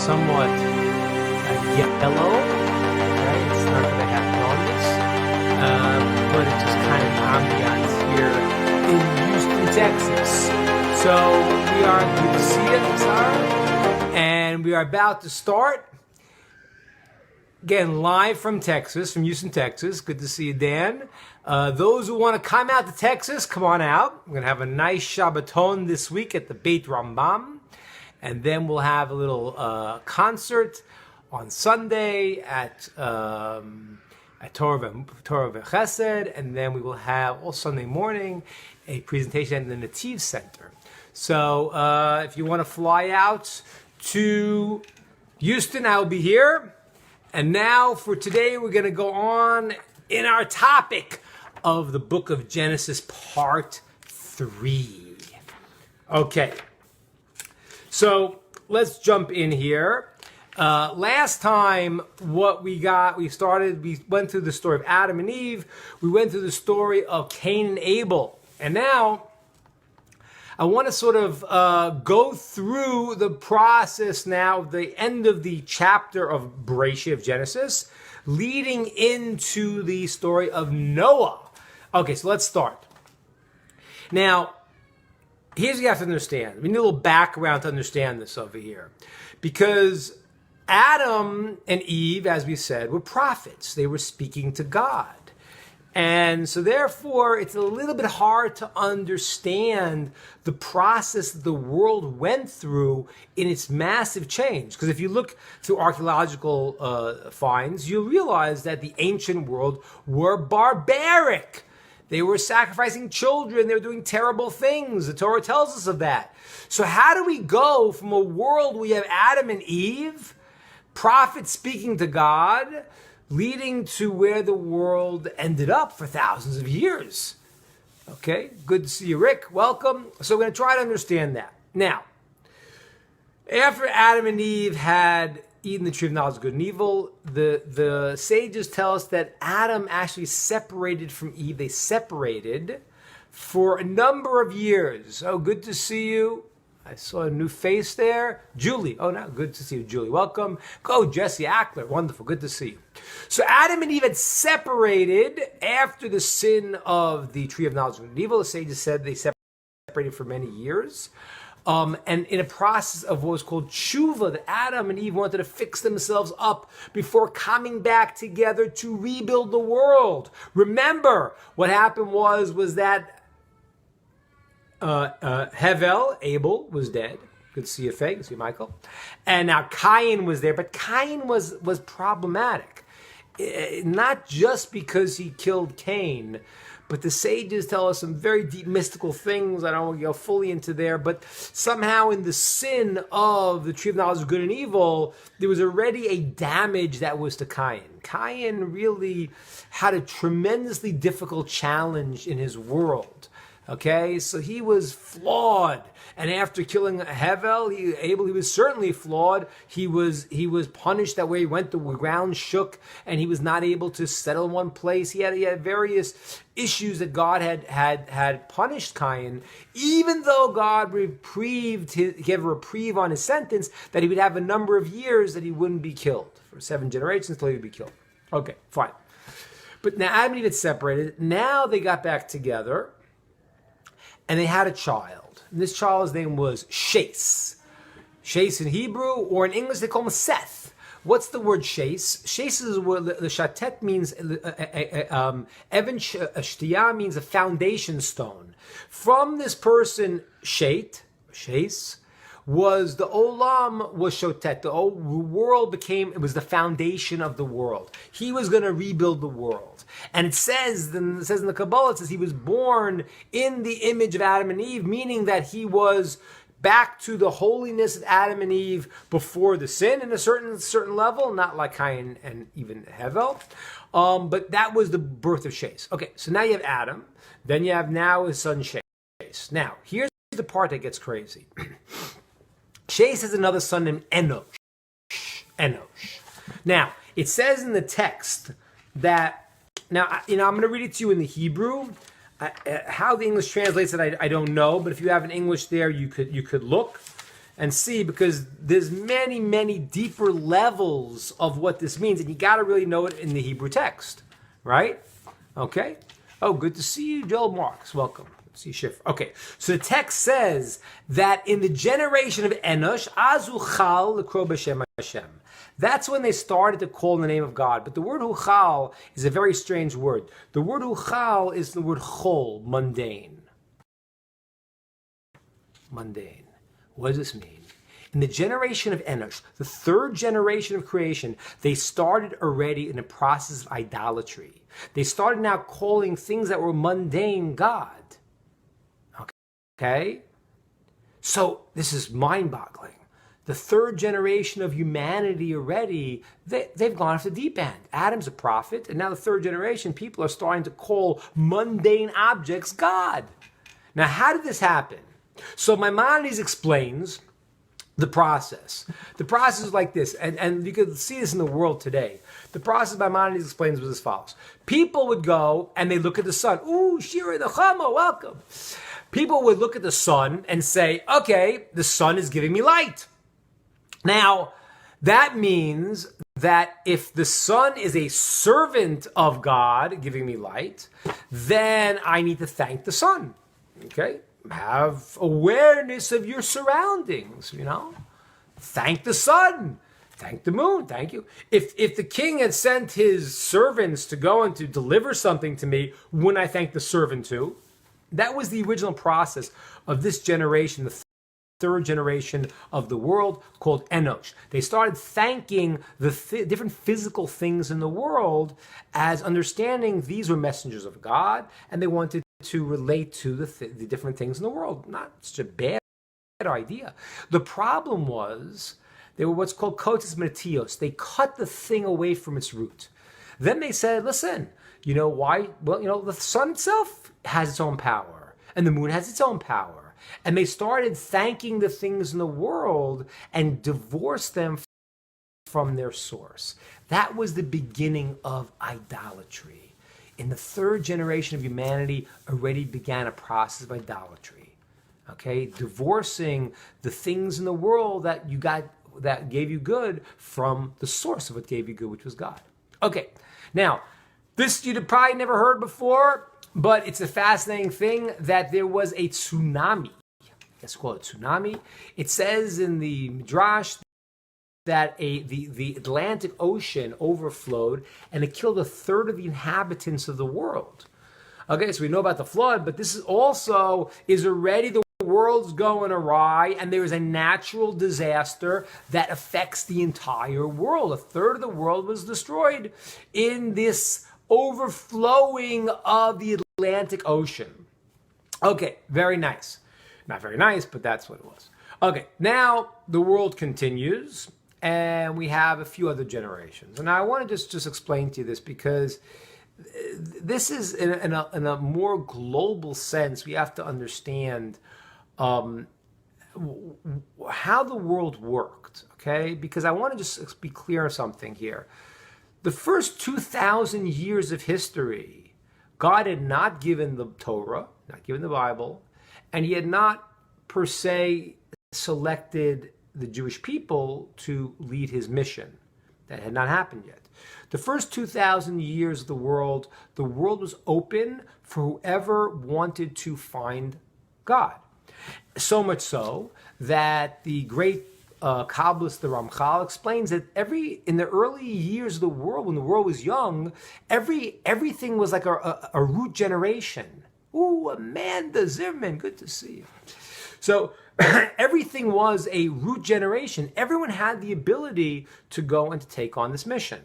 somewhat yellow, right? It's not that I have donuts, but it's just kind of ambiance here in Houston, Texas. So we are good to see it, Sarah, and we are about to start. Again, live from Texas, from Houston, Texas. Good to see you, Dan. Those who want to come out to Texas, come on out. We're going to have a nice Shabbaton this week at the Beit Rambam. And then we'll have a little concert on Sunday at Tower of Chesed. And then we will have, all Sunday morning, a presentation at the Nativ Center. So if you want to fly out to Houston, I will be here. And now for today, we're going to go on in our topic of the book of Genesis, part 3. Okay, so let's jump in here. Last time, what we went through the story of Adam and Eve. We went through the story of Cain and Abel. And now, I want to sort of go through the process now, the end of the chapter of Bereshit, of Genesis, leading into the story of Noah. Okay, so let's start. Now, here's what you have to understand. We need a little background to understand this over here. Because Adam and Eve, as we said, were prophets. They were speaking to God. And so therefore, it's a little bit hard to understand the process that the world went through in its massive change. Because if you look through archaeological finds, you'll realize that the ancient world were barbaric. They were sacrificing children. They were doing terrible things. The Torah tells us of that. So how do we go from a world where we have Adam and Eve, prophets speaking to God, leading to where the world ended up for thousands of years? Okay, good to see you, Rick. Welcome. So we're going to try to understand that. Now, after Adam and Eve had eaten the tree of knowledge of good and evil, the sages tell us that Adam actually separated from Eve. They separated for a number of years. Oh, good to see you. I saw a new face there. Julie. Oh, no, good to see you, Julie. Welcome. Go, Jesse Ackler. Wonderful. Good to see you. So Adam and Eve had separated after the sin of the tree of knowledge of good and evil. The sages said they separated for many years. And in a process of what was called tshuva, that Adam and Eve wanted to fix themselves up before coming back together to rebuild the world. Remember, what happened was that Abel was dead. Good to see you, Faye. Good to see you, Michael. And now Cain was there, but Cain was problematic. Not just because he killed Cain, but the sages tell us some very deep mystical things. I don't want to go fully into there, but somehow in the sin of the tree of knowledge of good and evil, there was already a damage that was to Cain. Cain really had a tremendously difficult challenge in his world. Okay, so he was flawed, and after killing Abel, he was certainly flawed. He was punished that way. He went, the ground shook, and he was not able to settle in one place. He had various issues that God had punished Cain, even though God gave a reprieve on his sentence that he would have a number of years that he wouldn't be killed for 7 generations until he would be killed. Okay, fine. But now Adam and Eve had separated. Now they got back together. And they had a child. And this child's name was Shais. Shais in Hebrew, or in English they call him Seth. What's the word Shais? Shais is where the shatet means, Evan Shtiyah means a foundation stone. From this person, Shais, was the Olam was Shotet. The whole world it was the foundation of the world. He was going to rebuild the world. And it says in the Kabbalah, it says he was born in the image of Adam and Eve, meaning that he was back to the holiness of Adam and Eve before the sin in a certain level, not like Cain and even Hevel. But that was the birth of Shais. Okay, so now you have Adam. Then you have now his son Shais. Now, here's the part that gets crazy. Shais has another son named Enosh. Now, it says in the text that, now, I'm going to read it to you in the Hebrew. How the English translates it, I don't know, but if you have an English there, you could look. and see, because there's many, many deeper levels of what this means, and you got to really know it in the Hebrew text, right? Okay. Oh, good to see you, Joel Marks. Welcome. See Shifra. Okay, so the text says that in the generation of Enosh, Azuchal l'kro b'shem Hashem. That's when they started to call in the name of God. But the word Huchal is a very strange word. The word Huchal is the word Chol, mundane. Mundane. What does this mean? In the generation of Enosh, the third generation of creation, they started already in the process of idolatry. They started now calling things that were mundane God. Okay? So this is mind-boggling. The third generation of humanity already, they've gone off the deep end. Adam's a prophet, and now the third generation, people are starting to call mundane objects God. Now, how did this happen? So Maimonides explains the process. The process is like this, and you can see this in the world today. The process Maimonides explains was as follows. People would go and they look at the sun. Ooh, Shira the Chama, welcome. People would look at the sun and say, okay, the sun is giving me light. Now, that means that if the sun is a servant of God giving me light, then I need to thank the sun. Okay? Have awareness of your surroundings, Thank the sun. Thank the moon. Thank you. If the king had sent his servants to go and to deliver something to me, wouldn't I thank the servant too? That was the original process of this generation, the third generation of the world, called Enosh. They started thanking the different physical things in the world as understanding these were messengers of God, and they wanted to relate to the different things in the world. Not such a bad idea. The problem was they were what's called kotis metios. They cut the thing away from its root. Then they said, listen, you know why? Well, the sun itself has its own power, and the moon has its own power. And they started thanking the things in the world and divorced them from their source. That was the beginning of idolatry. In the third generation of humanity already began a process of idolatry. Okay, divorcing the things in the world that you got that gave you good from the source of what gave you good, which was God. Okay, now, this you'd probably never heard before, but it's a fascinating thing that there was a tsunami. Let's call it tsunami. It says in the Midrash that the Atlantic Ocean overflowed and it killed a third of the inhabitants of the world. Okay, so we know about the flood, but this is already the world's going awry, and there is a natural disaster that affects the entire world. A third of the world was destroyed in this overflowing of the Atlantic Ocean. Okay, very nice. Not very nice, but that's what it was. Okay, now the world continues, and we have a few other generations. And I want to just explain to you this, because this is in a more global sense. We have to understand how the world worked, okay? Because I want to just be clear on something here. The first 2,000 years of history, God had not given the Torah, not given the Bible, and he had not per se selected the Jewish people to lead his mission. That had not happened yet. The first 2,000 years of the world was open for whoever wanted to find God. So much so that the great Kabbalist, the Ramchal, explains that in the early years of the world, when the world was young, everything was like a root generation. Ooh, Amanda Zimmerman, good to see you. So everything was a root generation. Everyone had the ability to go and to take on this mission.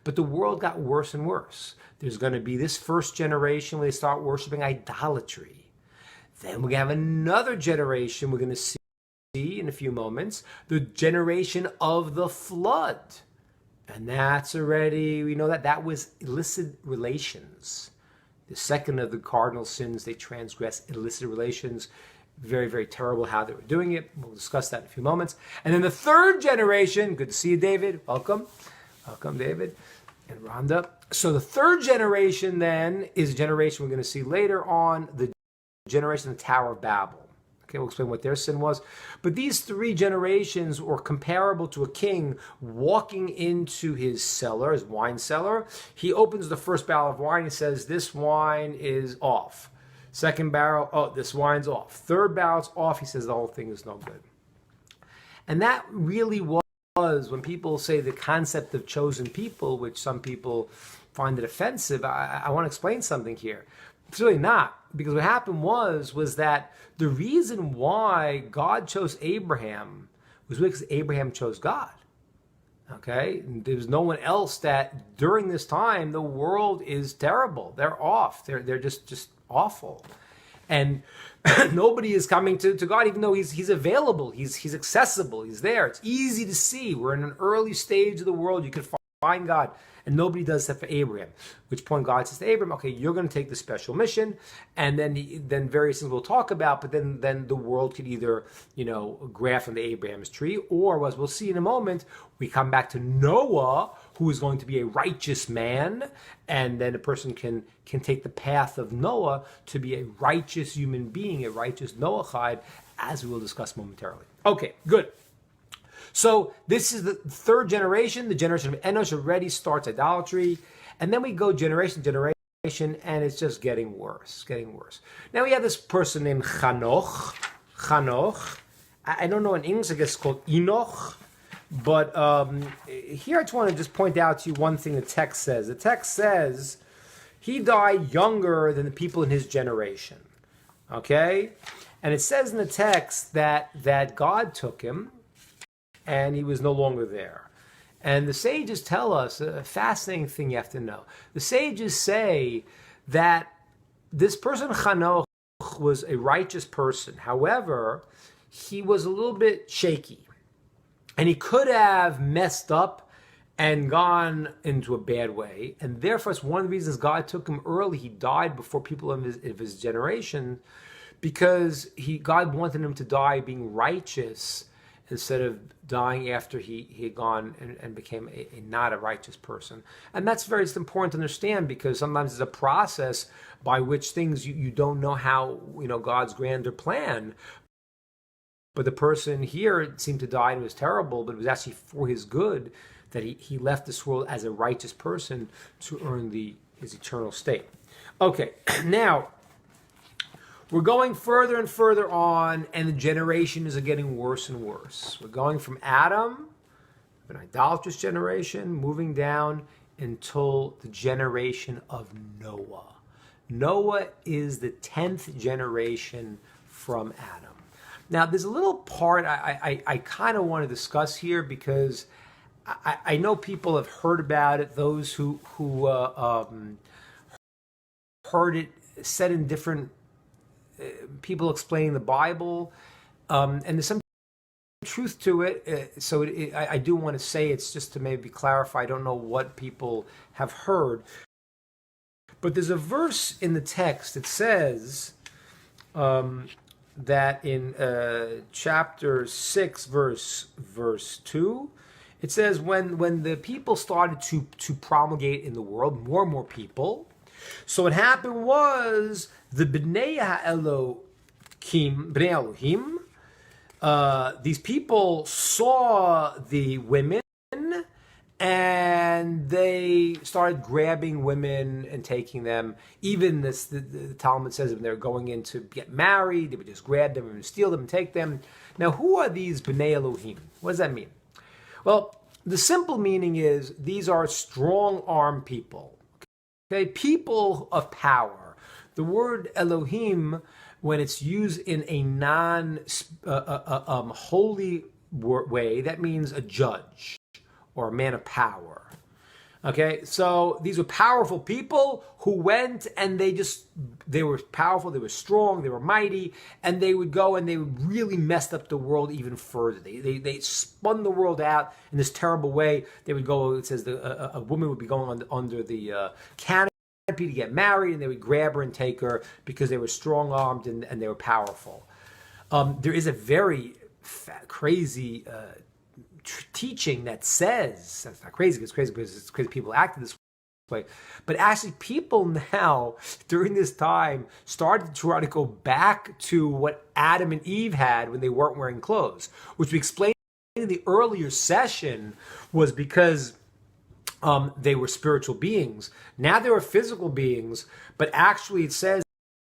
But the world got worse and worse. There's going to be this first generation where they start worshiping idolatry. Then we're going to have another generation we're going to see in a few moments, the generation of the flood. And that's already, we know that was illicit relations. The second of the cardinal sins, they transgress illicit relations. Very, very terrible how they were doing it. We'll discuss that in a few moments. And then the third generation, good to see you, David. Welcome. Welcome, David and Rhonda. So the third generation then is a generation we're going to see later on, the generation of the Tower of Babel. Okay, we'll explain what their sin was. But these 3 generations were comparable to a king walking into his cellar, his wine cellar. He opens the first barrel of wine. He says, this wine is off. Second barrel, oh, this wine's off. Third barrel's off. He says the whole thing is no good. And that really was when people say the concept of chosen people, which some people find it offensive. I want to explain something here. It's really not, because what happened was that the reason why God chose Abraham was because Abraham chose God. Okay? There was no one else that during this time, the world is terrible. They're off. They're just awful. And nobody is coming to God, even though he's available, he's accessible, he's there. It's easy to see. We're in an early stage of the world. You can find God. And nobody does that for Abraham. At which point God says to Abraham, okay, you're going to take the special mission, and then various things we'll talk about, but then the world could either, graft from the Abraham's tree, or as we'll see in a moment, we come back to Noah, who is going to be a righteous man, and then a person can take the path of Noah to be a righteous human being, a righteous Noahide, as we will discuss momentarily. Okay, good. So this is the 3rd generation. The generation of Enosh already starts idolatry. And then we go generation to generation, and it's just getting worse. Now we have this person named Chanoch. I don't know in English, I guess it's called Enoch. But here I just want to just point out to you one thing the text says. The text says he died younger than the people in his generation. Okay? And it says in the text that God took him, and he was no longer there. And the sages tell us a fascinating thing you have to know. The sages say that this person, Chanoch, was a righteous person. However, he was a little bit shaky. And he could have messed up and gone into a bad way. And therefore, it's one of the reasons God took him early. He died before people of his generation, because God wanted him to die being righteous, instead of dying after he had gone and became a not a righteous person. And that's very important to understand, because sometimes it's a process by which things you don't know how, God's grander plan. But the person here seemed to die and it was terrible, but it was actually for his good that he left this world as a righteous person to earn his eternal state. Okay, now, we're going further and further on, and the generations are getting worse and worse. We're going from Adam, an idolatrous generation, moving down until the generation of Noah. Noah is the 10th generation from Adam. Now, there's a little part I kind of want to discuss here, because I know people have heard about it, those who heard it said in different people explaining the Bible, and there's some truth to it. So I do want to say, it's just to maybe clarify. I don't know what people have heard, but there's a verse in the text that says that in chapter 6, verse 2, it says when the people started to promulgate in the world, more and more people. So what happened was the Bnei Elohim, these people saw the women, and they started grabbing women and taking them. Even the Talmud says when they were going in to get married, they would just grab them and steal them and take them. Now, who are these Bnei Elohim? What does that mean? Well, the simple meaning is these are strong-armed people. Okay, people of power. The word Elohim, when it's used in a non-holy way, that means a judge or a man of power. Okay, so these were powerful people who went and they were powerful, they were strong, they were mighty, and they would go and they really messed up the world even further. They spun the world out in this terrible way. They would go, it says a woman would be going under the canopy to get married, and they would grab her and take her because they were strong-armed and they were powerful. There is a very crazy teaching that says, that's not crazy, it's crazy because it's crazy people acted this way. But actually, people now, during this time, started to try to go back to what Adam and Eve had when they weren't wearing clothes, which we explained in the earlier session was because they were spiritual beings. Now they were physical beings, but actually it says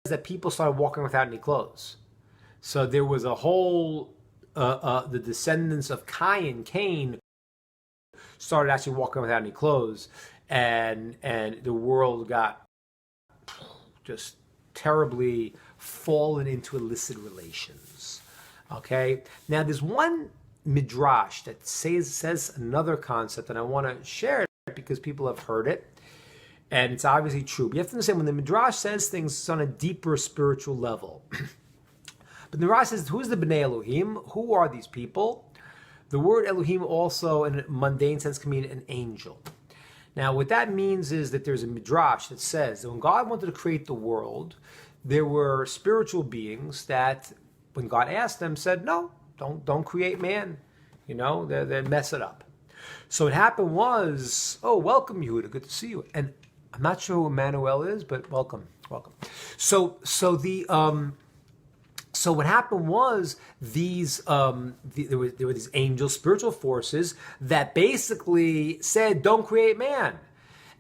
that people started walking without any clothes. So there was a whole, the descendants of Cain started actually walking without any clothes, and the world got just terribly fallen into illicit relations. Okay? Now there's one midrash that says another concept, and I want to share it because people have heard it, and it's obviously true. But you have to understand, when the midrash says things, it's on a deeper spiritual level. But the midrash says, who's the Bnei Elohim? Who are these people? The word Elohim also, in a mundane sense, can mean an angel. Now, what that means is that there's a midrash that says that when God wanted to create the world, there were spiritual beings that, when God asked them, said, no, don't create man. You know, they mess it up. So what happened was, oh, welcome, Yehuda, good to see you. And I'm not sure who Emmanuel is, but welcome. So what happened was there were these angels, spiritual forces that basically said, don't create man.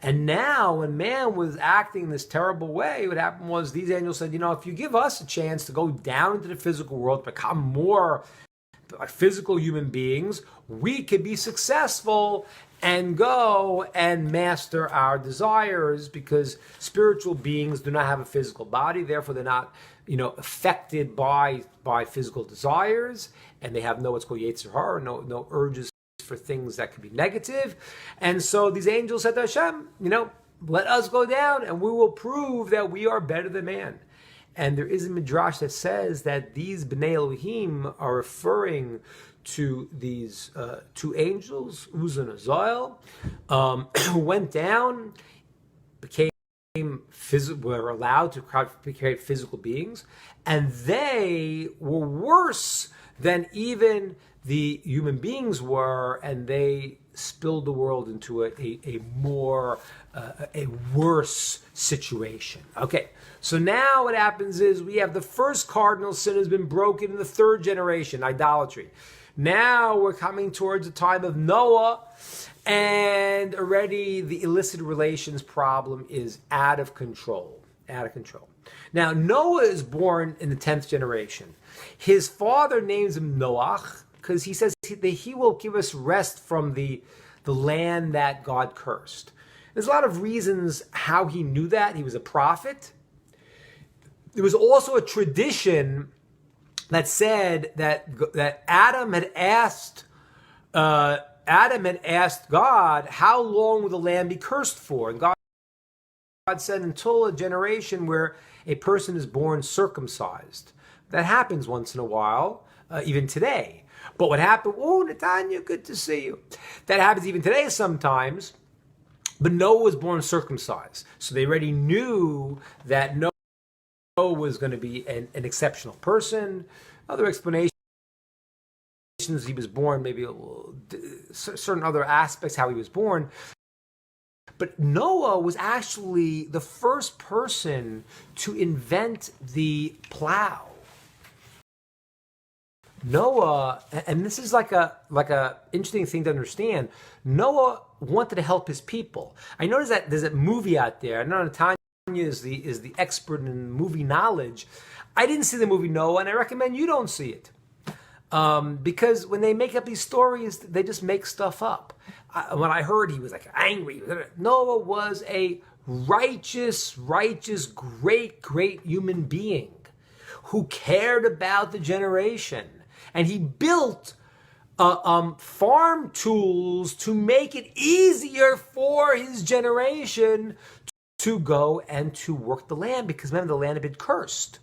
And now when man was acting this terrible way, what happened was these angels said, if you give us a chance to go down into the physical world, become more like physical human beings, we could be successful and go and master our desires, because spiritual beings do not have a physical body, therefore they're not affected by physical desires, and they have what's called Yetzer Hara, no urges for things that could be negative. And so these angels said to Hashem, let us go down and we will prove that we are better than man. And there is a midrash that says that these Bnei Elohim are referring to these two angels, Uz and Azael, who went down, were allowed to create physical beings, and they were worse than even the human beings were, and they spilled the world into a worse situation. Okay, so now what happens is we have the first cardinal sin has been broken in the third generation, idolatry. Now we're coming towards the time of Noah, and already the illicit relations problem is out of control. Now, Noah is born in the 10th generation. His father names him Noach because he says that he will give us rest from the land that God cursed. There's a lot of reasons how he knew that. He was a prophet. There was also a tradition that said that Adam had asked God, how long will the land be cursed for? And God said, until a generation where a person is born circumcised. That happens once in a while, even today. But what happened, Netanya, good to see you. That happens even today sometimes. But Noah was born circumcised. So they already knew that Noah was going to be an exceptional person. Other explanations, he was born, maybe certain other aspects how he was born. But Noah was actually the first person to invent the plow. Noah, and this is like a interesting thing to understand. Noah wanted to help his people. I noticed that there's a movie out there. I know Tanya is the expert in movie knowledge. I didn't see the movie Noah, and I recommend you don't see it. Because when they make up these stories, they just make stuff up. When I heard he was like angry, Noah was a righteous, great human being who cared about the generation. And he built farm tools to make it easier for his generation to go and to work the land, because remember, the land had been cursed.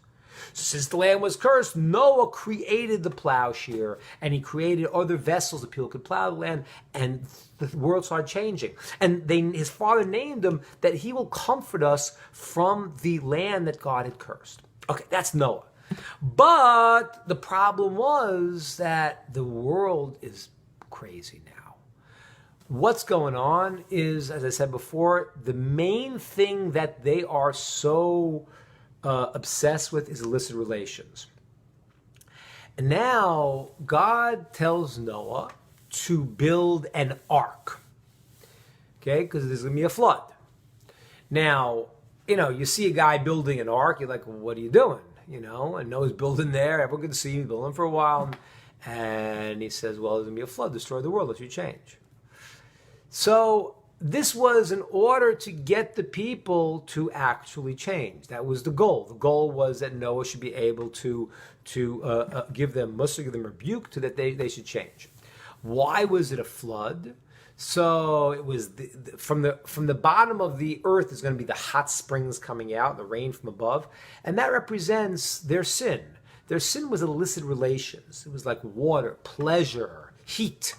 Since the land was cursed, Noah created the plowshare, and he created other vessels that people could plow the land, and the world started changing. And his father named him that he will comfort us from the land that God had cursed. Okay, that's Noah. But the problem was that the world is crazy now. what's going on is, as I said before, the main thing that they are so obsessed with is illicit relations. And now God tells Noah to build an ark, okay, because there's going to be a flood. Now, you see a guy building an ark, you're like, well, what are you doing? And Noah's building there, everyone can see him building for a while, and he says, well, there's going to be a flood, destroy the world, let you change. So this was in order to get the people to actually change. That was the goal. The goal was that Noah should be able to give them mussar, give them rebuke, to that they should change. Why was it a flood? So it was from the bottom of the earth is going to be the hot springs coming out, the rain from above, and that represents their sin. Their sin was illicit relations. It was like water, pleasure, heat.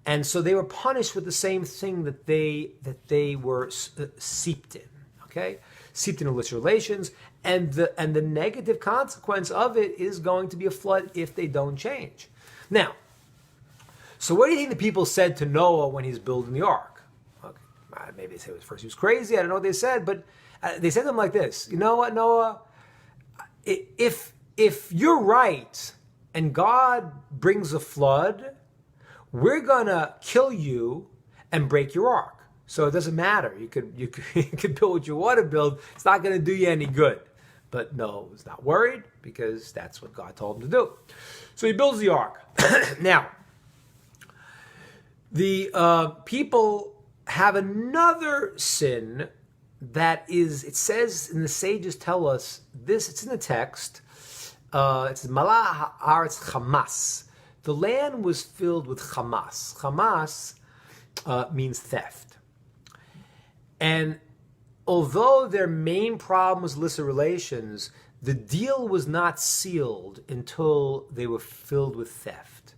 And so they were punished with the same thing that they were seeped in, okay? Seeped in illicit relations, and the negative consequence of it is going to be a flood if they don't change. Now, so what do you think the people said to Noah when he's building the ark? Okay, maybe they said first he was crazy. I don't know what they said, but they said to him like this: you know what, Noah? If you're right and God brings a flood, we're gonna kill you and break your ark. So it doesn't matter. You could build what you want to build. It's not gonna do you any good. But Noah was not worried because that's what God told him to do. So he builds the ark. Now, the people have another sin that is, it says, and the sages tell us this, it's in the text, it's Malah Haaretz Chamas. The land was filled with Chamas. Chamas means theft. And although their main problem was illicit relations, the deal was not sealed until they were filled with theft.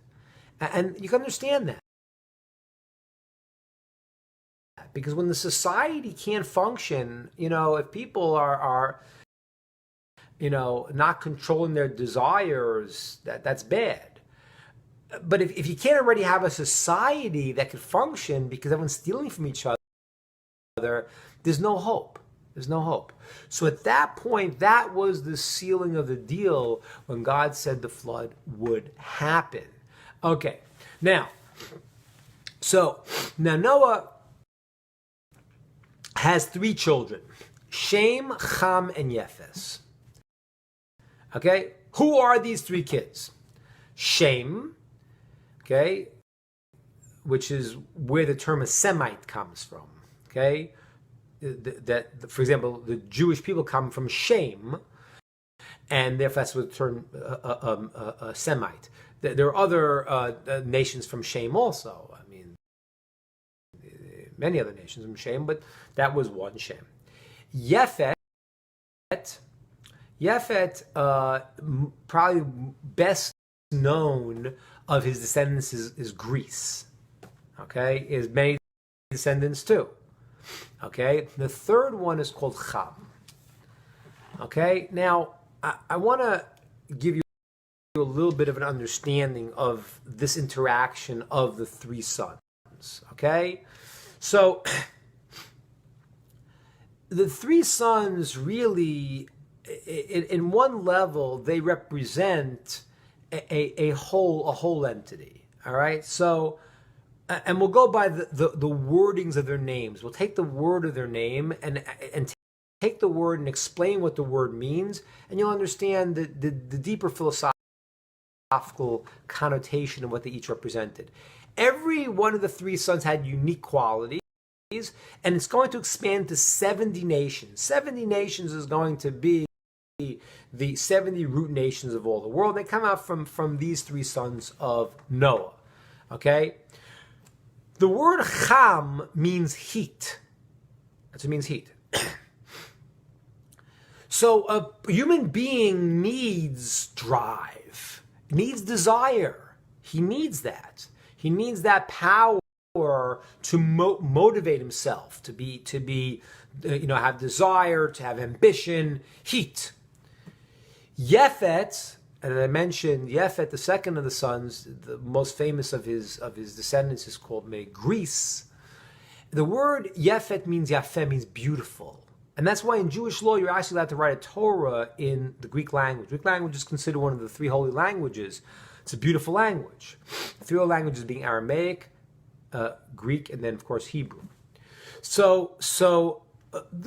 And you can understand that. Because when the society can't function, if people are not controlling their desires, that's bad. But if you can't already have a society that could function because everyone's stealing from each other, there's no hope. There's no hope. So at that point, that was the sealing of the deal when God said the flood would happen. Okay, now Noah has 3 children, Shem, Cham, and Yefes. Okay, who are these 3 kids? Shem, okay, which is where the term a Semite comes from. Okay, that for example, the Jewish people come from Shem, and therefore that's what the term Semite. There are other nations from Shem also. I mean, many other nations from Shem, but that was one Shem. Yefet, probably best known of his descendants is Greece. Okay, is many descendants too. Okay, the third one is called Cham. Okay, now I want to give you a little bit of an understanding of this interaction of the 3 sons. Okay, so the 3 sons really, in one level, they represent a whole entity. All right, so. And we'll go by the wordings of their names. We'll take the word of their name and take the word and explain what the word means, and you'll understand the deeper philosophical connotation of what they each represented. Every one of the 3 sons had unique qualities, and it's going to expand to 70 nations. 70 nations is going to be the 70 root nations of all the world. They come out from these 3 sons of Noah. Okay? The word Cham means heat. That's what it means, heat. So a human being needs drive, needs desire. He needs that. He needs that power to motivate himself, to be, have desire, to have ambition, heat. Yefet And I mentioned Yefet, the second of the sons, the most famous of his descendants is called Greece. The word Yefet means Yafeh, means beautiful. And that's why in Jewish law you're actually allowed to write a Torah in the Greek language. Greek language is considered one of the three holy languages. It's a beautiful language. The three holy languages being Aramaic, Greek, and then of course Hebrew. So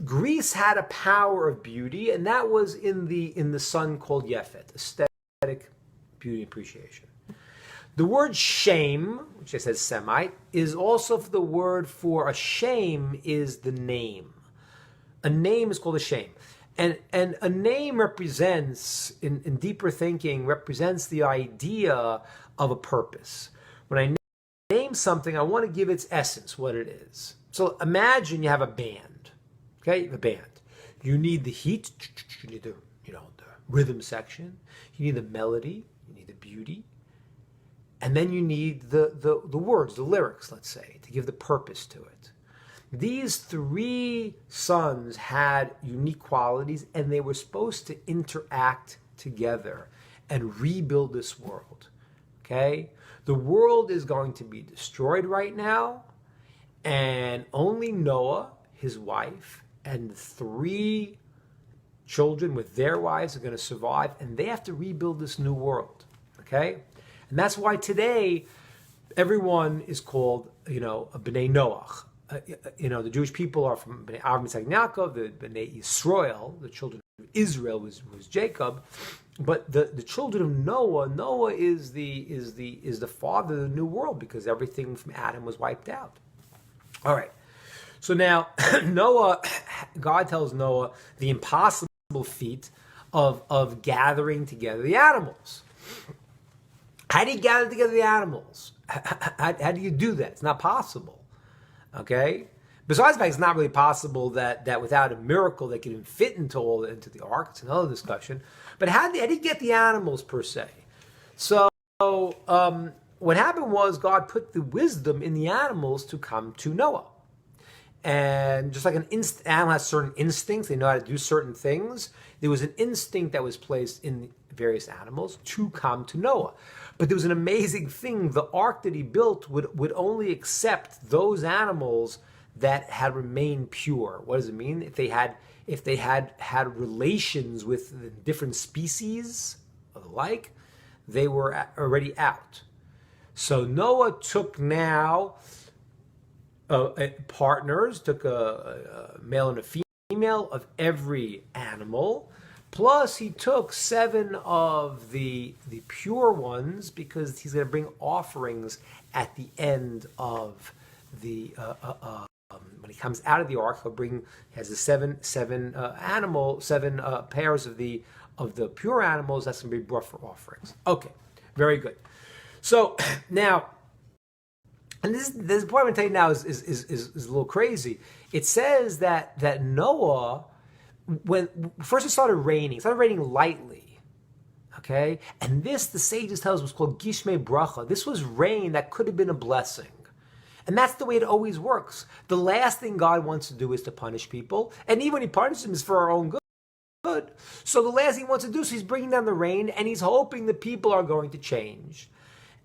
Greece had a power of beauty, and that was in the son called Yefet, aesthetic beauty appreciation. The word shame, which it says Semite, is also the word for a shame is the name. A name is called a shame. And a name represents, in deeper thinking, represents the idea of a purpose. When I name something, I want to give its essence, what it is. So imagine you have a band. Okay, you have a band. You need the heat, you need the rhythm section, you need the melody, you need the beauty, and then you need the words, the lyrics, let's say, to give the purpose to it. These three sons had unique qualities, and they were supposed to interact together and rebuild this world. Okay? The world is going to be destroyed right now, and only Noah, his wife, and three children with their wives are going to survive, and they have to rebuild this new world. Okay? And that's why today everyone is called, a B'nai Noach. The Jewish people are from B'nai Avram Yitzchak Yaakov, the B'nai Yisrael, the children of Israel was Jacob, but the children of Noah is the father of the new world, because everything from Adam was wiped out. All right. So now Noah, God tells Noah the impossible feat of gathering together the animals. How do you gather together the animals? How do you do that? It's not possible. Okay? Besides the fact it's not really possible that without a miracle they could even fit into the ark. It's another discussion. But how do you get the animals per se? So what happened was God put the wisdom in the animals to come to Noah. And just like an animal has certain instincts, they know how to do certain things, there was an instinct that was placed in various animals to come to Noah. But there was an amazing thing. The ark that he built would only accept those animals that had remained pure. What does it mean? If they had relations with different species of the like, they were already out. So Noah took now partners, took a male and a female of every animal, plus he took 7 of the pure ones, because he's going to bring offerings at the end of the when he comes out of the ark. He has the seven pairs of the pure animals that's going to be brought for offerings. Okay, very good. So now, and this point I'm going to tell you now is a little crazy. It says that Noah, when first it started raining lightly, okay? And this, the sages tell us, was called Gishmei Bracha. This was rain that could have been a blessing. And that's the way it always works. The last thing God wants to do is to punish people. And even when he punishes them, it's for our own good. So the last thing he wants to do is he's bringing down the rain, and he's hoping the people are going to change.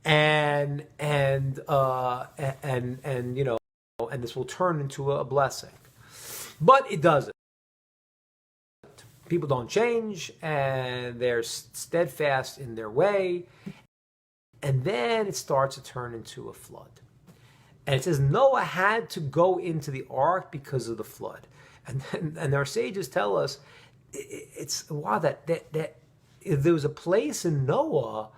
And this will turn into a blessing. But it doesn't. People don't change, and they're steadfast in their way, and then it starts to turn into a flood. And it says Noah had to go into the ark because of the flood. And our sages tell us it's wow that there was a place in Noah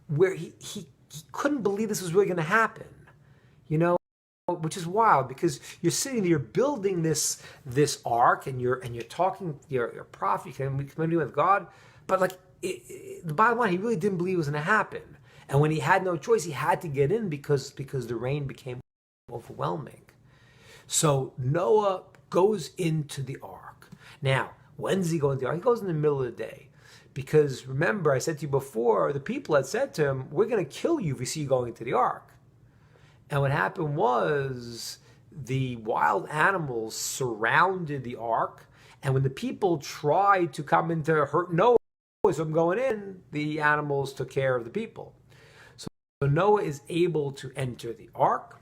where he couldn't believe this was really going to happen, which is wild, because you're sitting there, you're building this ark, and you're talking, you're a prophet, you're communicating with God, but the bottom line, he really didn't believe it was going to happen. And when he had no choice, he had to get in because the rain became overwhelming. So Noah goes into the ark. Now, when does he go into the ark? He goes in the middle of the day. Because remember, I said to you before, the people had said to him, we're going to kill you if we see you going into the ark. And what happened was the wild animals surrounded the ark. And when the people tried to come in to hurt Noah, Noah from going in, the animals took care of the people. So Noah is able to enter the ark.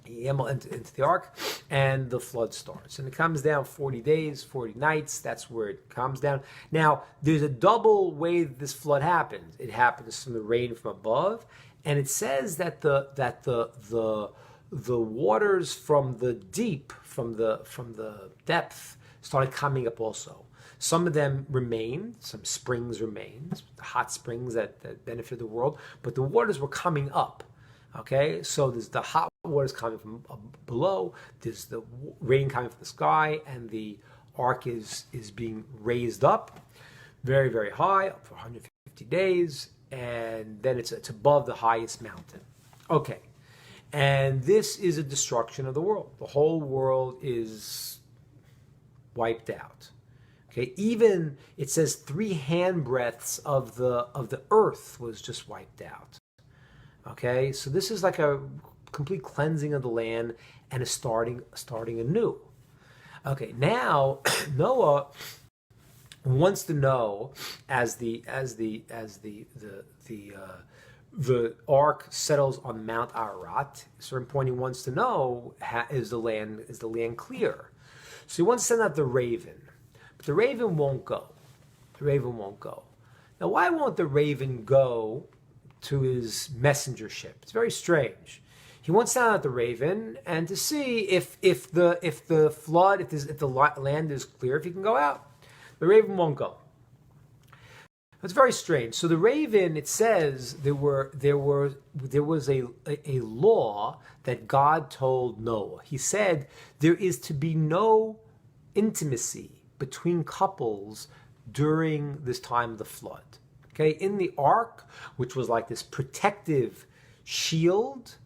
He able into the ark, and the flood starts. And it comes down 40 days, 40 nights. That's where it comes down. Now, there's a double way that this flood happens. It happens from the rain from above, and it says that the waters from the deep, from the depth, started coming up also. Some of them remained, some springs remained, hot springs that benefited the world, but the waters were coming up. Okay, so there's the hot waters coming from below, there's the rain coming from the sky, and the ark is being raised up very, very high, up for 150 days, and then it's above the highest mountain. Okay, and this is a destruction of the world. The whole world is wiped out. Okay, even it says 3 handbreadths of the earth was just wiped out. Okay, so this is like a complete cleansing of the land and a starting anew. Okay, now Noah wants to know as the ark settles on Mount Ararat. At a certain point, he wants to know is the land clear. So he wants to send out the raven, but the raven won't go. The raven won't go. Now, why won't the raven go to his messengership? It's very strange. He wants to send out the raven and to see if the flood, if the land is clear, if he can go out. The raven won't go. It's very strange. So the raven, it says there was a law that God told Noah. He said there is to be no intimacy between couples during this time of the flood. Okay, in the ark, which was like this protective shield,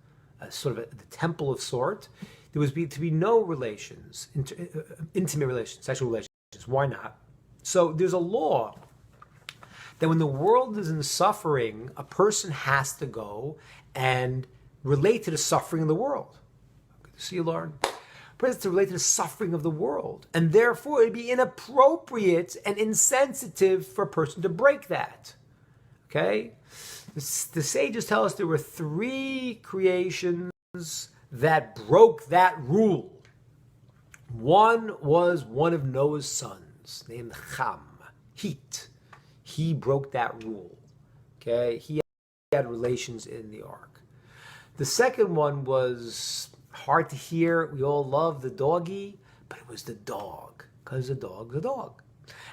sort of the temple of sort, there was to be no relations, intimate relations, sexual relations. Why not? So there's a law that when the world is in suffering, a person has to go and relate to the suffering of the world. Good to see you, Lauren. A person has to relate to the suffering of the world, and therefore it'd be inappropriate and insensitive for a person to break that. Okay? The sages tell us there were 3 creations that broke that rule. One was one of Noah's sons, named Ham, Heat. He broke that rule. Okay? He had relations in the ark. The second one was hard to hear. We all love the doggy, but it was the dog, because the dog's a dog.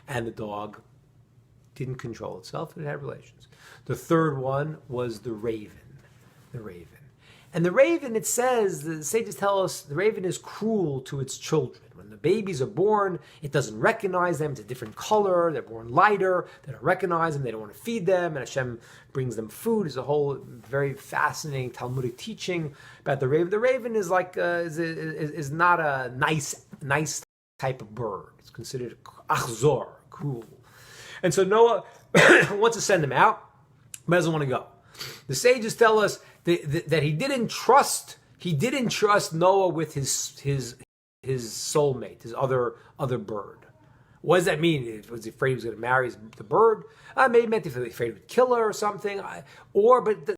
And the dog didn't control itself, and it had relations. The third one was the raven. The raven. And the raven, it says, the sages tell us, the raven is cruel to its children. When the babies are born, it doesn't recognize them. It's a different color. They're born lighter. They don't recognize them. They don't want to feed them. And Hashem brings them food. There's a whole very fascinating Talmudic teaching about the raven. The raven is like is not a nice type of bird. It's considered achzor, cruel. And so Noah wants to send them out, but doesn't want to go. The sages tell us that he didn't trust Noah with his soulmate, his other bird. What does that mean? Was he afraid he was going to marry the bird? Maybe meant he was afraid he would kill her or something. But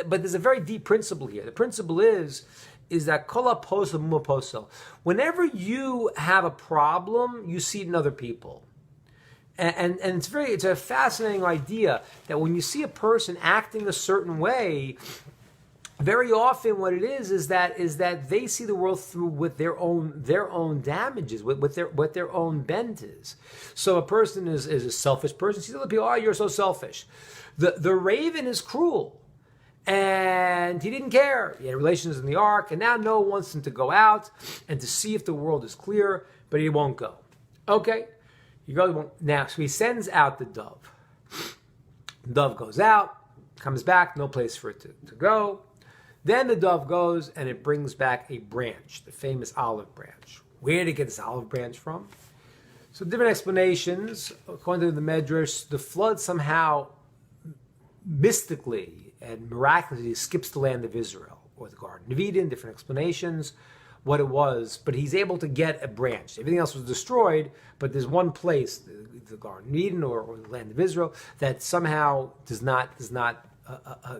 there's a very deep principle here. The principle is that kola posa muma poso. Whenever you have a problem, you see it in other people. And it's a fascinating idea that when you see a person acting a certain way, very often what it is that they see the world through with their own damages, what their own bent is. So a person is a selfish person. Sees other people, oh, you're so selfish. The raven is cruel, and he didn't care. He had relations in the ark, and now Noah wants him to go out and to see if the world is clear, but he won't go. Okay. Now, so he sends out the dove. The dove goes out, comes back, no place for it to go. Then the dove goes and it brings back a branch, the famous olive branch. Where did it get this olive branch from? So different explanations. According to the Medrash, the flood somehow mystically and miraculously skips the land of Israel or the Garden of Eden, different explanations. what it was, but he's able to get a branch. Everything else was destroyed, but there's one place, the Garden of Eden or the land of Israel, that somehow does not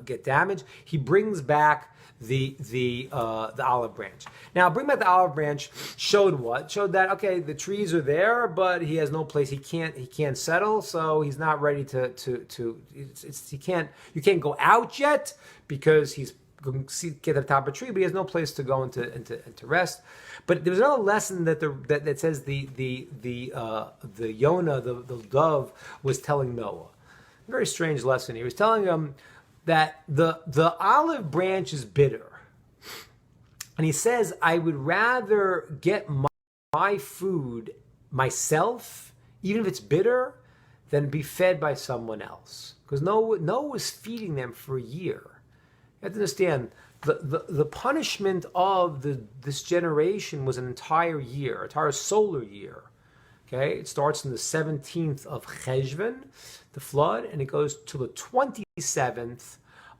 get damaged. He brings back the olive branch. Now, bring back the olive branch showed what? Showed that, okay, the trees are there, but he has no place. He can't settle, so he's not ready you can't go out yet because he's get to the top of a tree, but he has no place to go and to rest. But there's another lesson that says the Yonah, the dove, was telling Noah. A very strange lesson. He was telling him that the olive branch is bitter. And he says, I would rather get my food myself, even if it's bitter, than be fed by someone else. Because Noah was feeding them for a year. You have to understand, the punishment of this generation was an entire year, entire solar year. Okay, it starts on the 17th of Cheshvan, the flood, and it goes to the 27th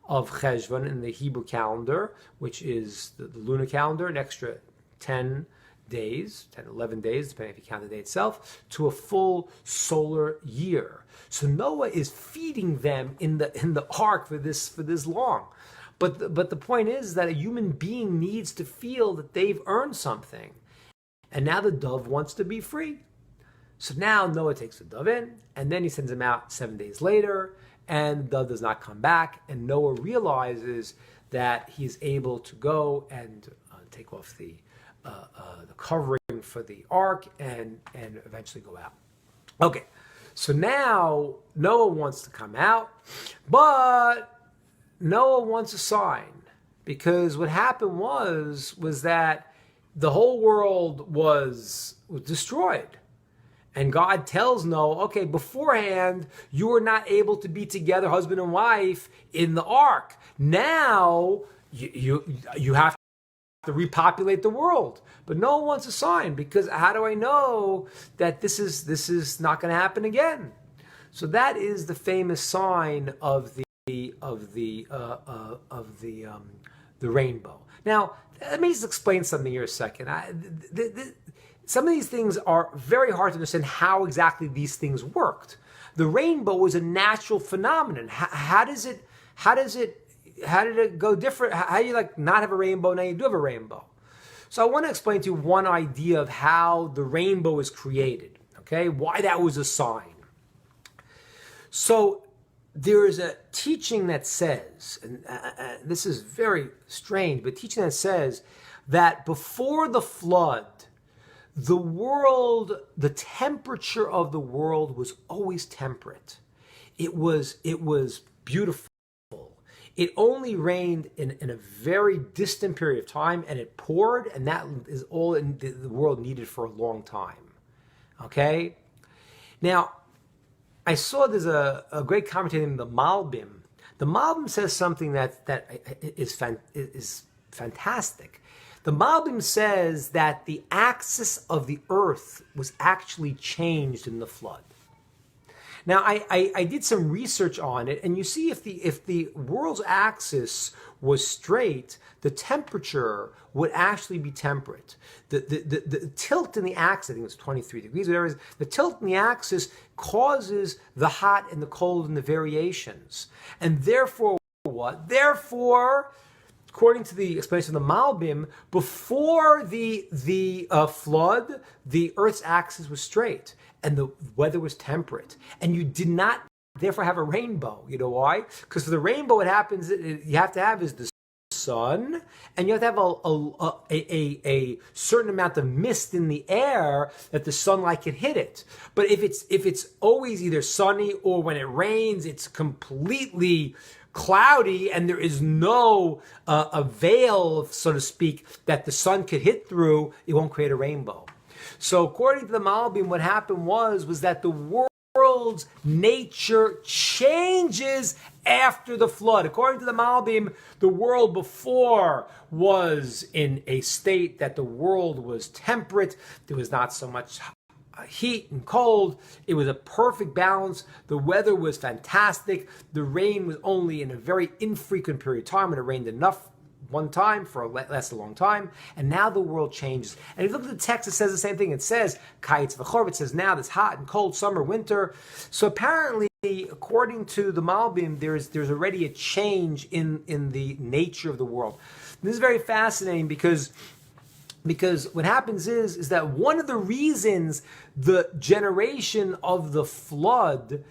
of Cheshvan in the Hebrew calendar, which is the lunar calendar, an extra 10 days, 10, 11 days, depending if you count the day itself, to a full solar year. So Noah is feeding them in the ark for this long. But the point is that a human being needs to feel that they've earned something. And now the dove wants to be free. So now Noah takes the dove in, and then he sends him out 7 days later, and the dove does not come back, and Noah realizes that he's able to go and take off the covering for the ark and eventually go out. Okay, so now Noah wants to come out, but Noah wants a sign, because what happened was that the whole world was destroyed. And God tells Noah, okay, beforehand, you were not able to be together, husband and wife, in the ark. Now, you have to repopulate the world. But Noah wants a sign, because how do I know that this is not going to happen again? So that is the famous sign of the rainbow. Now, let me just explain something here a second. Some of these things are very hard to understand how exactly these things worked. The rainbow is a natural phenomenon. How did it go different? How do you not have a rainbow, now you do have a rainbow? So I want to explain to you one idea of how the rainbow is created, okay? Why that was a sign. So there is a teaching that says, and this is very strange, but teaching that says that before the flood, the world, the temperature of the world was always temperate. It was beautiful. It only rained in a very distant period of time, and it poured, and that is all the world needed for a long time. Okay? Now, I saw there's a great commentator named the Malbim. The Malbim says something that is fantastic. The Malbim says that the axis of the earth was actually changed in the flood. Now, I did some research on it, and you see if the world's axis was straight, the temperature would actually be temperate. The tilt in the axis, I think it's 23 degrees, whatever it is, the tilt in the axis causes the hot and the cold and the variations. And therefore what? Therefore, according to the explanation of the Malbim, before the flood, the Earth's axis was straight and the weather was temperate, and you did not therefore have a rainbow. You know why? Because for the rainbow, what happens you have to have is the sun, and you have to have a certain amount of mist in the air that the sunlight can hit it. But if it's always either sunny, or when it rains, it's completely cloudy and there is no a veil, so to speak, that the sun could hit through, it won't create a rainbow. So according to the Malbim, what happened was that the world's nature changes after the flood. According to the Malbim, the world before was in a state that the world was temperate. There was not so much heat and cold. It was a perfect balance. The weather was fantastic. The rain was only in a very infrequent period of time, and it rained enough one time for lasts a long time, and now the world changes. And if you look at the text, it says the same thing. It says Kayitz v'chorv. It says now there's hot and cold, summer, winter. So apparently, according to the Malbim, there's already a change in the nature of the world. And this is very fascinating because what happens is that one of the reasons the generation of the flood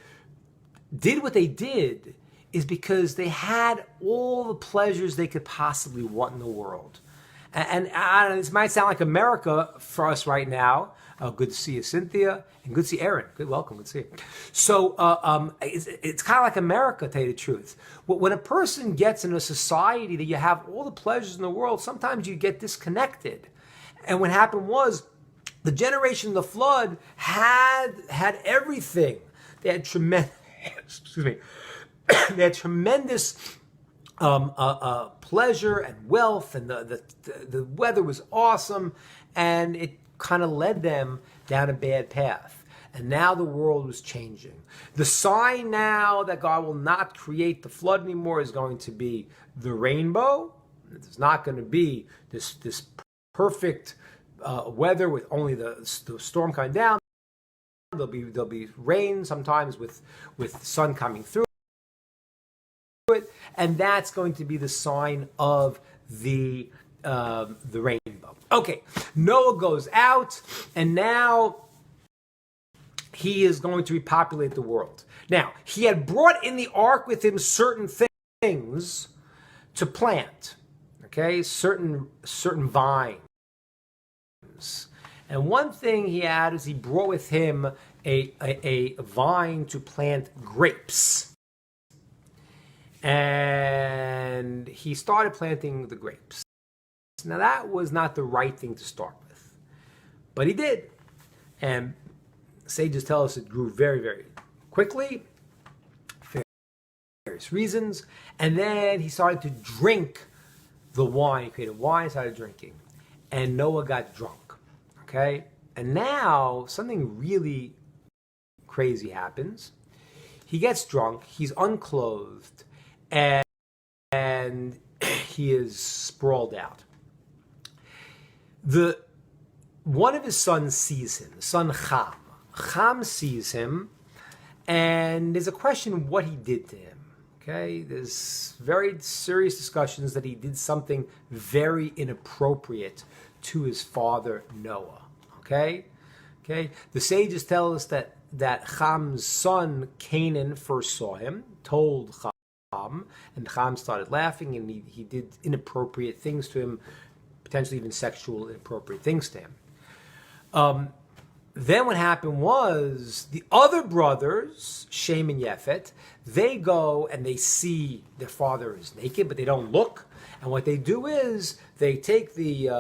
did what they did is because they had all the pleasures they could possibly want in the world. And I don't know, this might sound like America for us right now. Good to see you, Cynthia, and good to see Aaron. Good, welcome, good to see you. So it's kind of like America, to tell you the truth. When a person gets in a society that you have all the pleasures in the world, sometimes you get disconnected. And what happened was, the generation of the flood had everything. They had tremendous, excuse me, they had tremendous pleasure and wealth, and the weather was awesome, and it kind of led them down a bad path. And now the world was changing. The sign now that God will not create the flood anymore is going to be the rainbow. It's not going to be this perfect weather with only the storm coming down. There'll be rain sometimes with the sun coming through it, and that's going to be the sign of the rainbow. Okay, Noah goes out, and now he is going to repopulate the world. Now, he had brought in the ark with him certain things to plant, okay, certain vines. And one thing he had is he brought with him a vine to plant grapes. And he started planting the grapes. Now that was not the right thing to start with, but he did. And sages tell us it grew very, very quickly, for various reasons. And then he started to drink the wine. He created wine, started drinking. And Noah got drunk. Okay? And now something really crazy happens. He gets drunk, he's unclothed, and he is sprawled out. One of his sons sees him, the son Cham. Cham sees him, and there's a question what he did to him. Okay, there's very serious discussions that he did something very inappropriate to his father Noah. Okay, the sages tell us that Cham's son Canaan first saw him, told Cham, and Cham started laughing, and he did inappropriate things to him, potentially even sexual inappropriate things to him. Then what happened was the other brothers, Shem and Yefet, they go and they see their father is naked, but they don't look. And what they do is they take the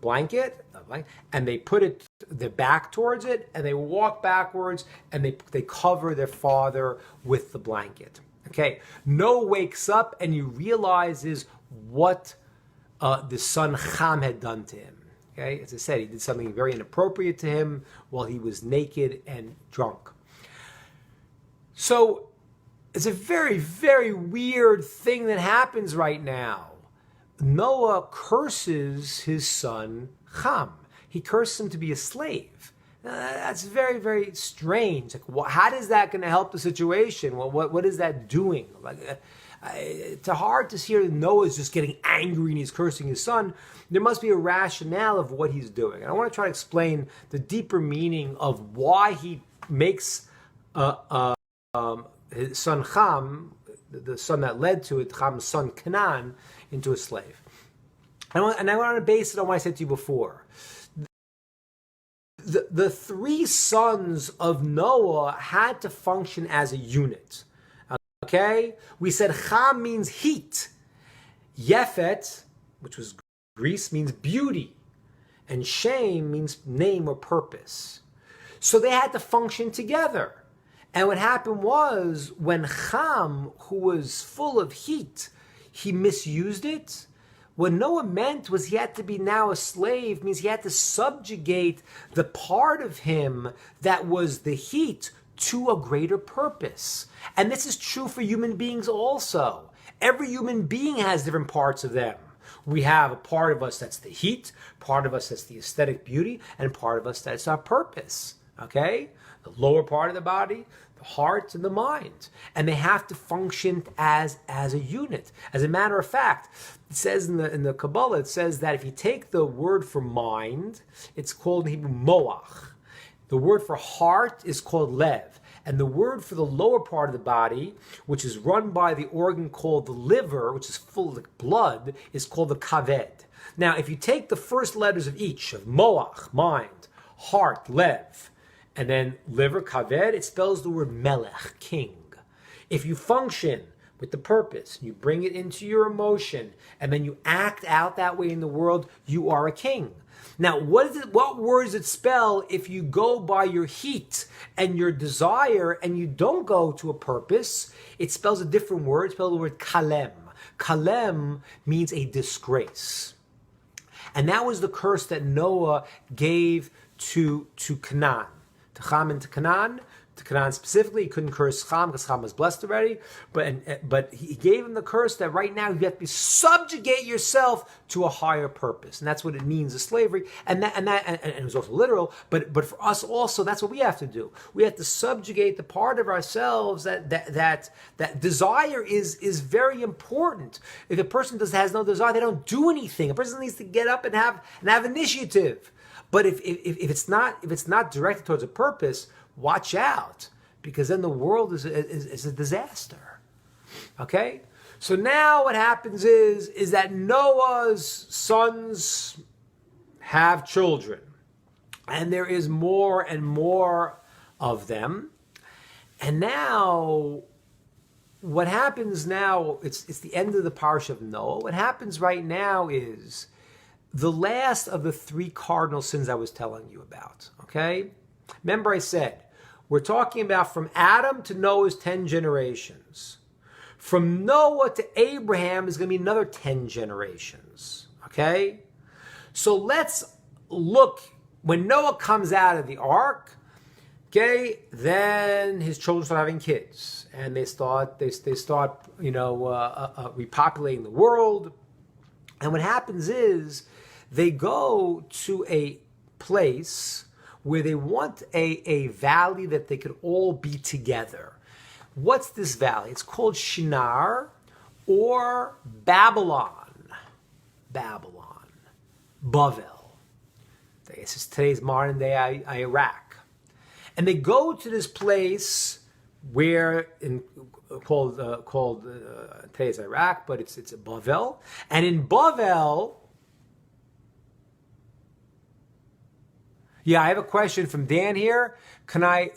blanket, and they put their back towards it, and they walk backwards, and they cover their father with the blanket. Okay, Noah wakes up and he realizes what the son Cham had done to him. Okay, as I said, he did something very inappropriate to him while he was naked and drunk. So it's a very, very weird thing that happens right now. Noah curses his son Cham. He curses him to be a slave. Now, that's very, very strange. Like, how is that going to help the situation? Well, what is that doing? It's hard to hear that Noah's just getting angry and he's cursing his son. There must be a rationale of what he's doing. And I want to try to explain the deeper meaning of why he makes his son Cham, the son that led to it, Cham's son Canaan, into a slave. And I want to base it on what I said to you before. The three sons of Noah had to function as a unit. Okay? We said Cham means heat. Yefet, which was Greece, means beauty. And Shem means name or purpose. So they had to function together. And what happened was, when Cham, who was full of heat, he misused it. What Noah meant was he had to be now a slave, means he had to subjugate the part of him that was the heat to a greater purpose. And this is true for human beings also. Every human being has different parts of them. We have a part of us that's the heat, part of us that's the aesthetic beauty, and part of us that's our purpose. Okay? The lower part of the body, the heart, and the mind. And they have to function as a unit. As a matter of fact, it says in the Kabbalah, it says that if you take the word for mind, it's called in Hebrew moach. The word for heart is called lev. And the word for the lower part of the body, which is run by the organ called the liver, which is full of blood, is called the kaved. Now, if you take the first letters of each, of moach, mind, heart, lev, and then liver, kaved, it spells the word melech, king. If you function with the purpose, you bring it into your emotion, and then you act out that way in the world, you are a king. Now, what words it spell if you go by your heat and your desire and you don't go to a purpose? It spells a different word. It spells the word kalem. Kalem means a disgrace. And that was the curse that Noah gave to Canaan. To Ham and to Canaan. To Canaan specifically, he couldn't curse Ham because Ham was blessed already. But he gave him the curse that right now you have to subjugate yourself to a higher purpose, and that's what it means, the slavery. And it was also literal. But for us also, that's what we have to do. We have to subjugate the part of ourselves that desire is very important. If a person has no desire, they don't do anything. A person needs to get up and have initiative. But if it's not directed towards a purpose, watch out, because then the world is a disaster. Okay? So now what happens is that Noah's sons have children. And there is more and more of them. And now, what happens now, it's the end of the parsha of Noah. What happens right now is the last of the 3 cardinal sins I was telling you about. Okay? Remember I said, we're talking about from Adam to Noah's 10 generations. From Noah to Abraham is going to be another 10 generations. Okay? So let's look, when Noah comes out of the ark, okay, then his children start having kids. And they start repopulating the world. And what happens is they go to a place where they want a valley that they could all be together. What's this valley? It's called Shinar or Babylon. Babylon. Bavel. This is today's modern day Iraq. And they go to this place where called today's Iraq, but it's Bavel. And in Bavel, yeah, I have a question from Dan here. Can I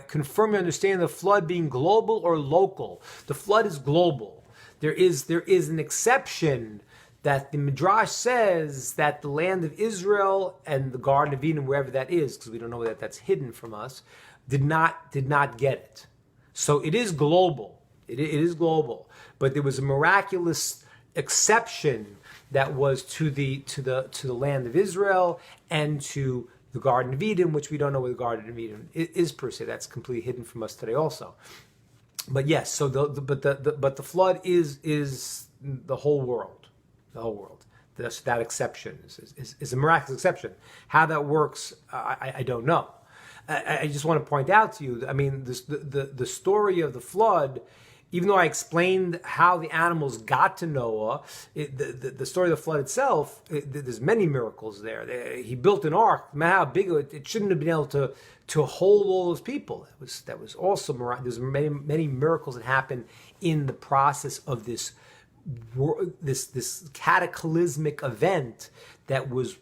confirm your understanding of the flood being global or local? The flood is global. There is an exception that the Midrash says that the land of Israel and the Garden of Eden, wherever that is, because we don't know that that's hidden from us, did not get it. So it is global. It is global. But there was a miraculous exception that was to the land of Israel and to the Garden of Eden, which we don't know where the Garden of Eden is per se. That's completely hidden from us today, also. But yes, so the flood is the whole world, the whole world. That exception is a miraculous exception. How that works, I don't know. I just want to point out to you. I mean, the story of the flood. Even though I explained how the animals got to Noah, the story of the flood itself, there's many miracles there. He built an ark. No matter how big it shouldn't have been able to hold all those people. That was also miraculous. There's many miracles that happen in the process of this cataclysmic event that was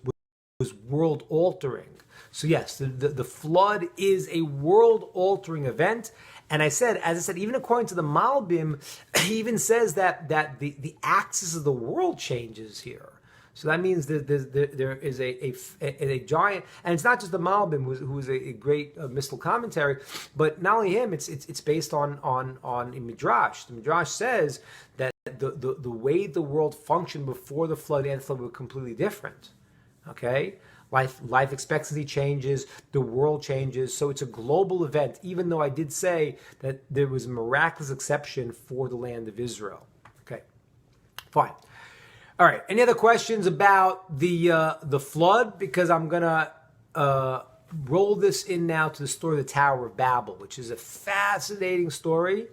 world altering. So yes, the flood is a world altering event. And as I said, even according to the Malbim, he even says that the axis of the world changes here. So that means that there is a giant, and it's not just the Malbim who is a great mystical commentary, but not only him, it's based on a Midrash. The Midrash says that the way the world functioned before the flood and the flood were completely different. Okay? Life expectancy changes, the world changes, so it's a global event, even though I did say that there was a miraculous exception for the land of Israel. Fine. All right. Any other questions about the flood? Because I'm gonna roll this in now to the story of the Tower of Babel, which is a fascinating story,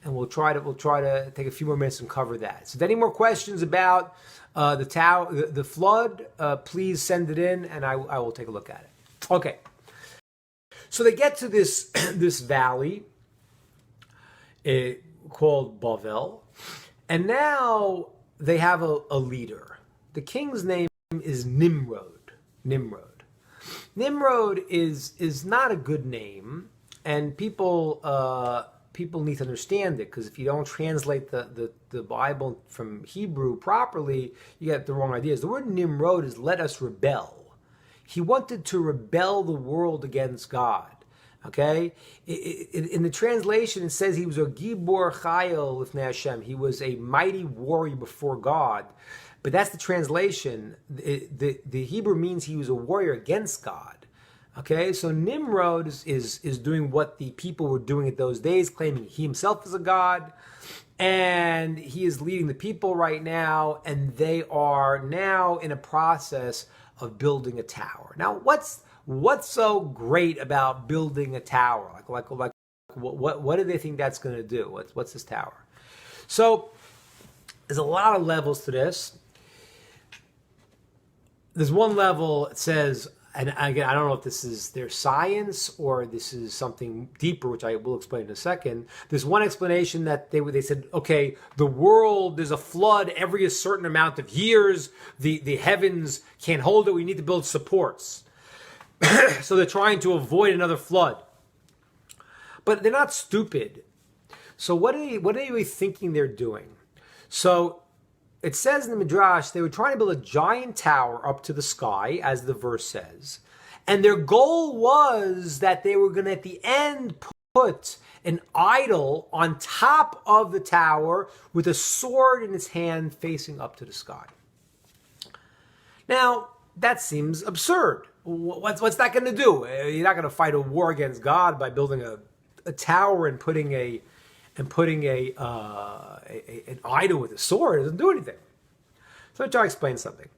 and we'll try to take a few more minutes and cover that. So, if any more questions about the flood, please send it in, and I will take a look at it. Okay. So they get to this this valley called Babel, and now they have a leader. The king's name is Nimrod. Nimrod is not a good name, and people need to understand it, because if you don't translate the Bible from Hebrew properly, you get the wrong ideas. The word Nimrod is let us rebel. He wanted to rebel the world against God. Okay? In the translation, it says he was a Gibor Chayil Lifnei Hashem. He was a mighty warrior before God. But that's the translation. The Hebrew means he was a warrior against God. Okay? So Nimrod is doing what the people were doing at those days, claiming he himself is a god. And he is leading the people right now, and they are now in a process of building a tower. Now, what's so great about building a tower? Like what do they think that's going to do? What's this tower? So there's a lot of levels to this. There's one level that says, and again, I don't know if this is their science or this is something deeper, which I will explain in a second. There's one explanation that they said, okay, the world, there's a flood every a certain amount of years. The heavens can't hold it. We need to build supports. So they're trying to avoid another flood. But they're not stupid. So what are they really thinking they're doing? So it says in the Midrash, they were trying to build a giant tower up to the sky, as the verse says. And their goal was that they were going to, at the end, put an idol on top of the tower with a sword in its hand facing up to the sky. Now, that seems absurd. What's that going to do? You're not going to fight a war against God by building a tower and putting an idol with a sword. It doesn't do anything. So I'm trying to explain something.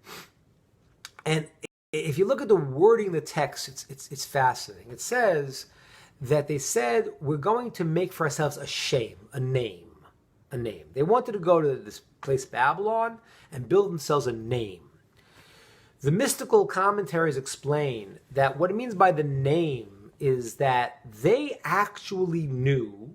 And if you look at the wording of the text, it's fascinating. It says that they said, we're going to make for ourselves a name. They wanted to go to this place Babylon and build themselves a name. The mystical commentaries explain that what it means by the name is that they actually knew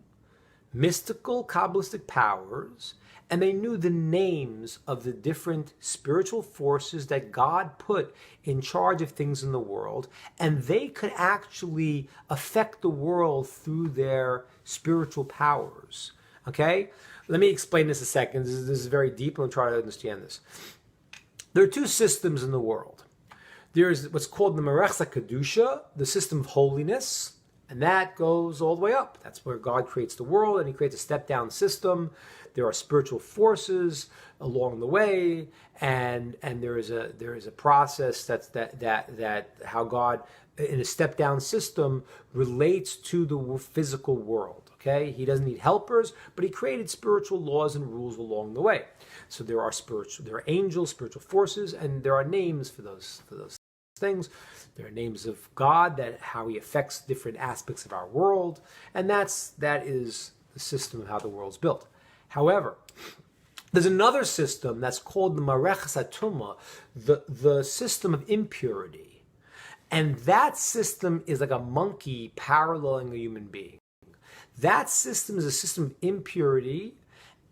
mystical Kabbalistic powers, and they knew the names of the different spiritual forces that God put in charge of things in the world, and they could actually affect the world through their spiritual powers. Okay? Let me explain this a second. This is very deep, and I'll try to understand this. There are two systems in the world. There's what's called the Marechsa Kedusha, the system of holiness, and that goes all the way up. That's where God creates the world, and he creates a step-down system. There are spiritual forces along the way, and there is a process that how God, in a step-down system, relates to the physical world. Okay, he doesn't need helpers, but he created spiritual laws and rules along the way. So there are angels, spiritual forces, and there are names for those things. There are names of God, that how he affects different aspects of our world, and that is the system of how the world's built. However, there's another system that's called the Marechas Tumah, the system of impurity, and that system is like a monkey paralleling a human being. That system is a system of impurity,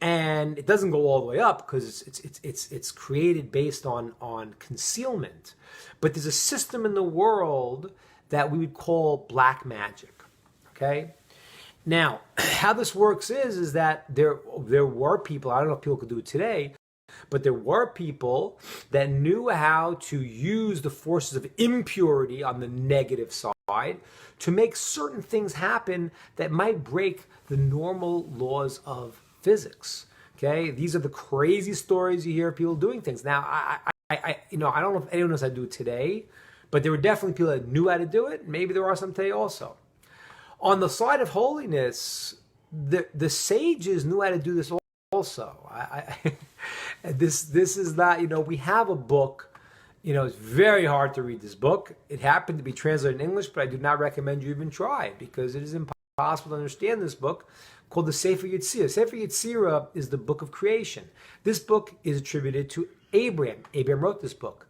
and it doesn't go all the way up because it's created based on concealment. But there's a system in the world that we would call black magic. Okay? Now, how this works is that there were people, I don't know if people could do it today, but there were people that knew how to use the forces of impurity on the negative side to make certain things happen that might break the normal laws of physics. Okay, these are the crazy stories you hear of people doing things. Now, I don't know if anyone knows how to do it today, but there were definitely people that knew how to do it. Maybe there are some today also. On the side of holiness, the sages knew how to do this also. This is not, we have a book. It's very hard to read this book. It happened to be translated in English, but I do not recommend you even try because it is impossible to understand this book called the Sefer Yetzirah. Sefer Yetzirah is the book of creation. This book is attributed to Abraham. Abraham wrote this book.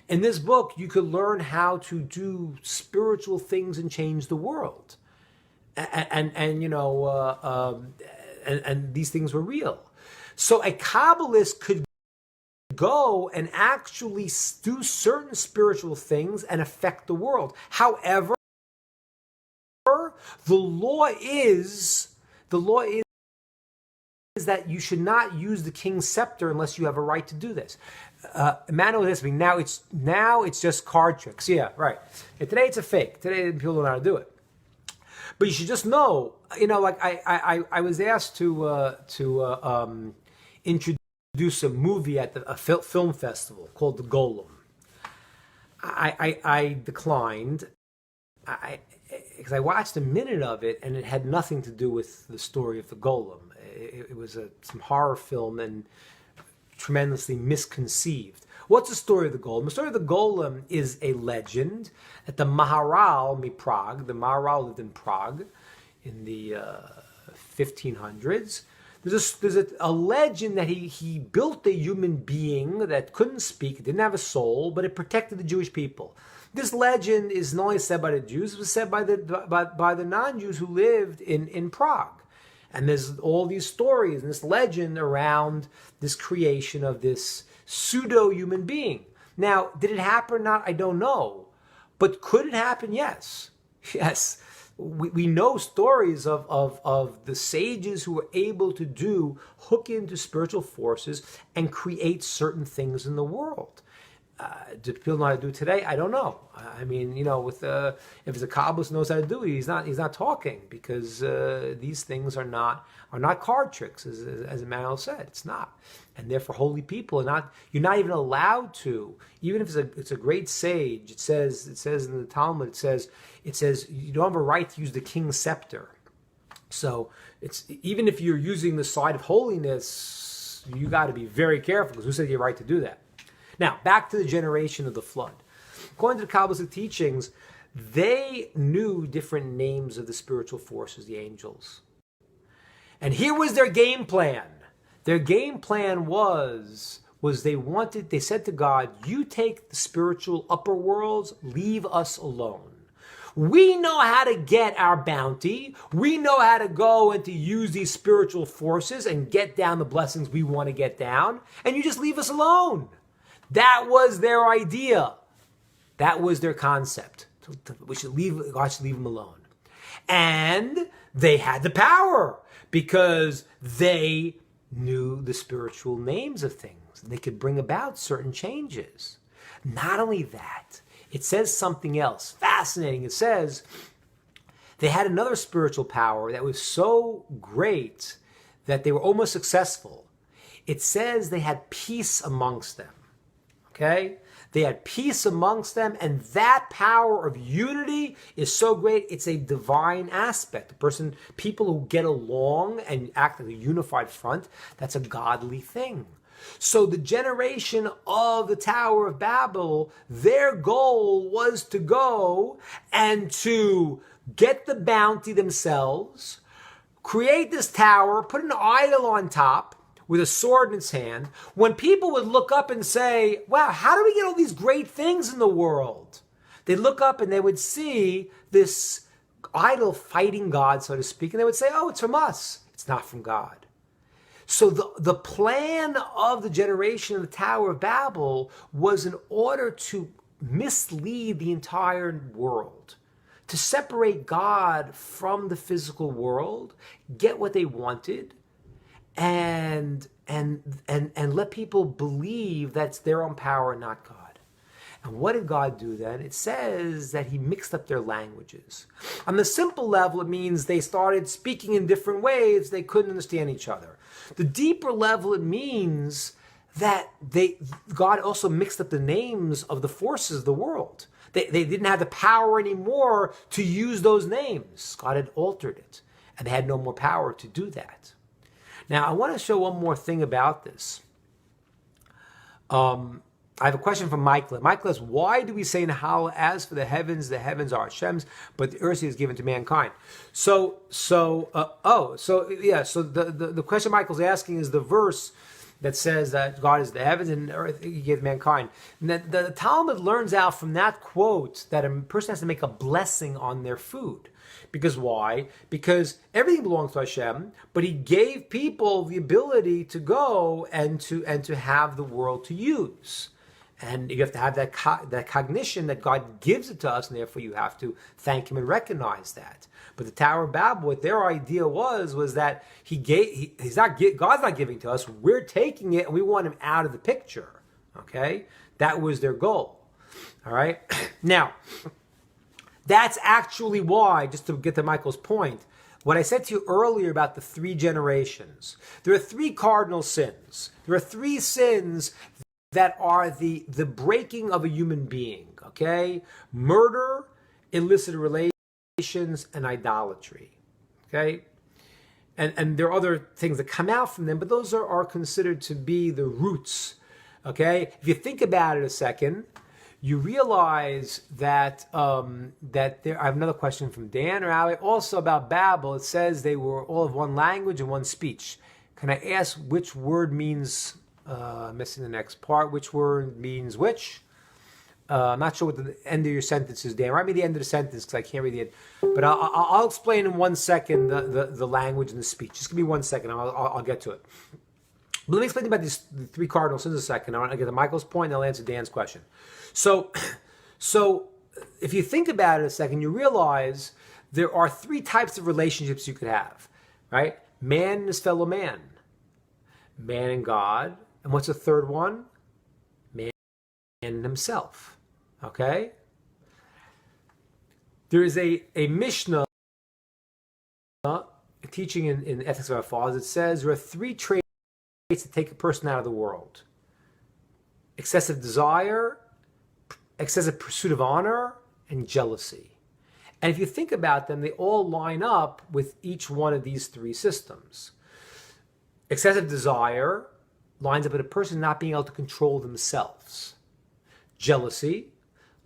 In this book, you could learn how to do spiritual things and change the world. And these things were real. So a Kabbalist could go and actually do certain spiritual things and affect the world. However, the law is that you should not use the king's scepter unless you have a right to do this. Emmanuel is listening. Now it's just card tricks. Yeah, right. And today it's a fake. Today people don't know how to do it. But you should just know, like I was asked to introduce a movie at a film festival called The Golem. I declined because I watched a minute of it and it had nothing to do with the story of The Golem. It was some horror film and tremendously misconceived. What's the story of the Golem? The story of the Golem is a legend that the Maharal Prague, the Maharal lived in Prague in the 1500s. There's a legend that he built a human being that couldn't speak, didn't have a soul, but it protected the Jewish people. This legend is not only said by the Jews, it was said by the non-Jews who lived in Prague. And there's all these stories and this legend around this creation of this pseudo-human being. Now, did it happen or not? I don't know. But could it happen? Yes. Yes. We know stories of the sages who were able to hook into spiritual forces and create certain things in the world. Do people know how to do it today? I don't know. I mean, if it's a Kabbalist knows how to do it, he's not talking because these things are not card tricks, as Emmanuel said. It's not, and therefore holy people are not. You're not even allowed to, even if it's a great sage. It says in the Talmud. It says you don't have a right to use the king's scepter. So it's even if you're using the side of holiness, you got to be very careful because who said you have a right to do that? Now, back to the generation of the flood. According to the Kabbalistic teachings, they knew different names of the spiritual forces, the angels. And here was their game plan. Their game plan was they said to God, you take the spiritual upper worlds, leave us alone. We know how to get our bounty. We know how to go and to use these spiritual forces and get down the blessings we want to get down. And you just leave us alone. That was their idea. That was their concept. God should leave them alone. And they had the power because they knew the spiritual names of things. They could bring about certain changes. Not only that, it says something else fascinating. It says they had another spiritual power that was so great that they were almost successful. It says they had peace amongst them. Okay? They had peace amongst them, and that power of unity is so great, it's a divine aspect. People who get along and act like a unified front, that's a godly thing. So the generation of the Tower of Babel, their goal was to go and to get the bounty themselves, create this tower, put an idol on top, with a sword in its hand, when people would look up and say, wow, how do we get all these great things in the world? They'd look up and they would see this idol fighting God, so to speak, and they would say, oh, it's from us. It's not from God. So the plan of the generation of the Tower of Babel was in order to mislead the entire world, to separate God from the physical world, get what they wanted, and let people believe that's their own power, not God. And what did God do then? It says that he mixed up their languages. On the simple level, it means they started speaking in different ways. They couldn't understand each other. The deeper level, it means that God also mixed up the names of the forces of the world. They didn't have the power anymore to use those names. God had altered it, and they had no more power to do that. Now, I want to show one more thing about this. I have a question from Michael. Michael asks, why do we say in Hallel, as for the heavens are Hashem's, but the earth is given to mankind? So the question Michael's asking is the verse that says that God is the heavens and the earth he gave mankind. And the Talmud learns out from that quote that a person has to make a blessing on their food. Because why? Because everything belongs to Hashem, but he gave people the ability to go and to have the world to use. And you have to have that cognition that God gives it to us, and therefore you have to thank him and recognize that. But the Tower of Babel, what their idea was that God's not giving to us, we're taking it and we want him out of the picture. Okay? That was their goal. All right? Now, that's actually why, just to get to Michael's point, what I said to you earlier about the 3 generations, there are 3 cardinal sins. There are 3 sins that are the breaking of a human being, okay? Murder, illicit relations, and idolatry, okay? And there are other things that come out from them, but those are considered to be the roots, okay? If you think about it a second, you realize that I have another question from Dan or Ali, also about Babel. It says they were all of one language and one speech. Can I ask which word means, missing the next part, which word means which? I'm not sure what the end of your sentence is, Dan. Write me the end of the sentence because I can't read the end. But I'll explain in 1 second the language and the speech. Just give me 1 second. I'll get to it. But let me explain about these 3 cardinal sins in a second. I want to get to Michael's point and I'll answer Dan's question. So if you think about it a second, you realize there are 3 types of relationships you could have, right? Man and his fellow man. Man and God. And what's the third one? Man and himself. Okay? There is a Mishnah, a teaching in Ethics of Our Fathers, it says there are 3 traits that take a person out of the world. Excessive desire, excessive pursuit of honor, and jealousy. And if you think about them, they all line up with each one of these 3 systems. Excessive desire lines up with a person not being able to control themselves. Jealousy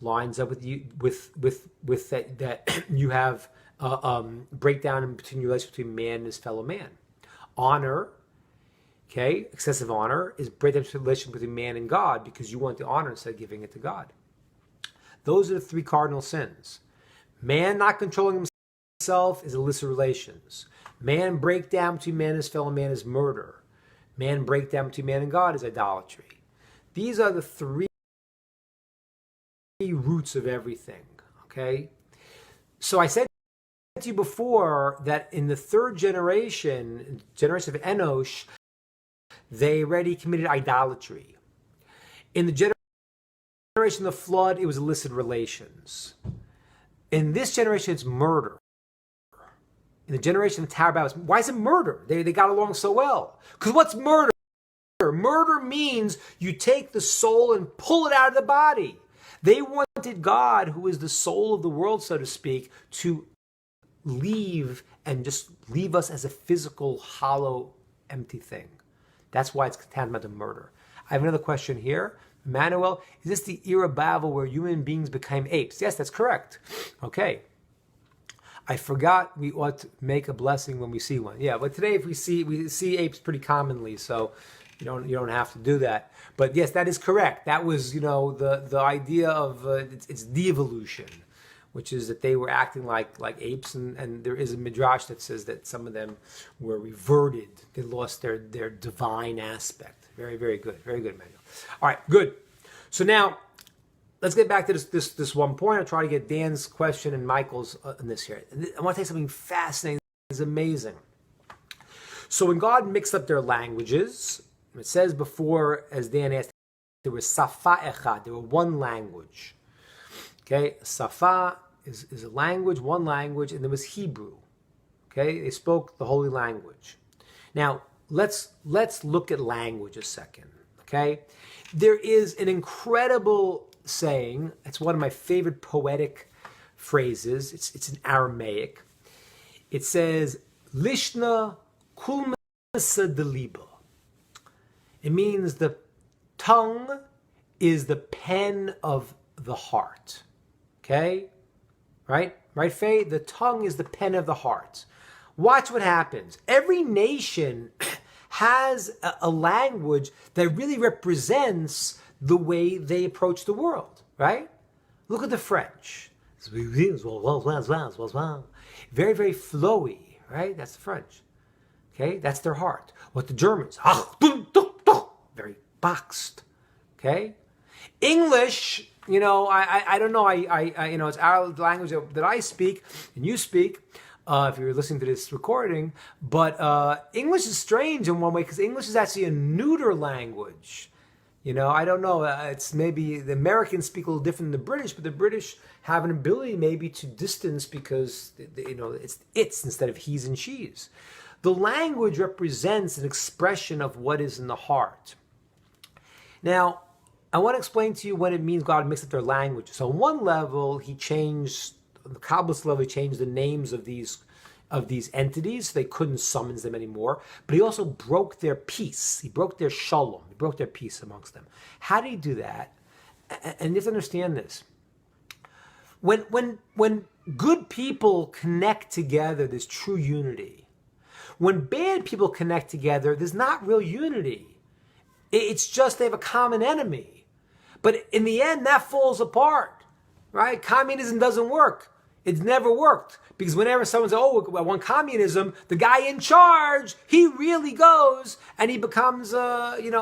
lines up with you with that you have breakdown in between your relationship between man and his fellow man. Honor, okay, excessive honor is breakdown in the relationship between man and God because you want the honor instead of giving it to God. Those are the 3 cardinal sins. Man not controlling himself is illicit relations. Man breakdown between man and his fellow man is murder. Man breakdown between man and God is idolatry. These are the 3 roots of everything, okay? So I said to you before that in the 3rd generation of Enosh, they already committed idolatry. In the generation of the flood, it was illicit relations. In this generation, it's murder. In the generation of Tower of Babel, why is it murder? They got along so well. Because what's murder? Murder means you take the soul and pull it out of the body. They wanted God, who is the soul of the world, so to speak, to leave and just leave us as a physical, hollow, empty thing. That's why it's tantamount to murder. I have another question here. Emmanuel, is this the era of Babel where human beings became apes? Yes, that's correct. Okay. I forgot we ought to make a blessing when we see one. Yeah, but today if we see apes pretty commonly, so you don't have to do that. But yes, that is correct. That was, the idea of it's de-evolution, which is that they were acting like apes, and there is a midrash that says that some of them were reverted. They lost their divine aspect. Very, very good. Very good, Emmanuel. All right, good. So now, let's get back to this one point. I'll try to get Dan's question and Michael's in this here. I want to tell you something fascinating. It's amazing. So when God mixed up their languages, it says before, as Dan asked, there was safa echad. There were one language. Okay, safa is a language, one language, and there was Hebrew. Okay, they spoke the holy language. Now, let's look at language a second. Okay, there is an incredible saying. It's one of my favorite poetic phrases. It's in Aramaic. It says, "Lishna kul de liba. It means the tongue is the pen of the heart. Okay? Right? Right, Faye? The tongue is the pen of the heart. Watch what happens. Every nation has a language that really represents the way they approach the world, right? Look at the French. Very, very flowy, right? That's the French. Okay? That's their heart. What the Germans, very boxed. Okay? English, I don't know. I it's our language that I speak and you speak. If you're listening to this recording, but English is strange in one way because English is actually a neuter language. I don't know. It's maybe the Americans speak a little different than the British, but the British have an ability maybe to distance because it's instead of he's and she's. The language represents an expression of what is in the heart. Now, I want to explain to you what it means God mixed up their language. So on one level, he changed, on the Kabbalist level, he changed the names of these entities. They couldn't summon them anymore. But he also broke their peace. He broke their shalom. He broke their peace amongst them. How did he do that? And you have to understand this. When good people connect together, there's true unity. When bad people connect together, there's not real unity. It's just they have a common enemy. But in the end, that falls apart, right? Communism doesn't work. It's never worked. Because whenever someone says, oh, I want communism, the guy in charge, he really goes and he becomes, the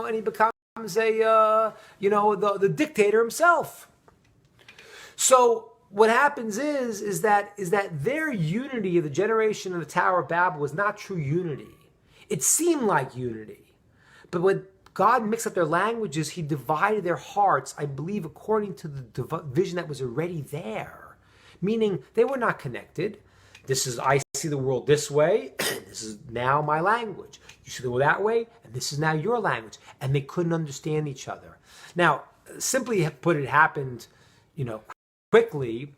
dictator himself. So what happens is that their unity of the generation of the Tower of Babel was not true unity. It seemed like unity. But when God mixed up their languages, he divided their hearts, I believe, according to the vision that was already there. Meaning they were not connected. I see the world this way, this is now my language. You see the world that way, and this is now your language. And they couldn't understand each other. Now, simply put, it happened, quickly,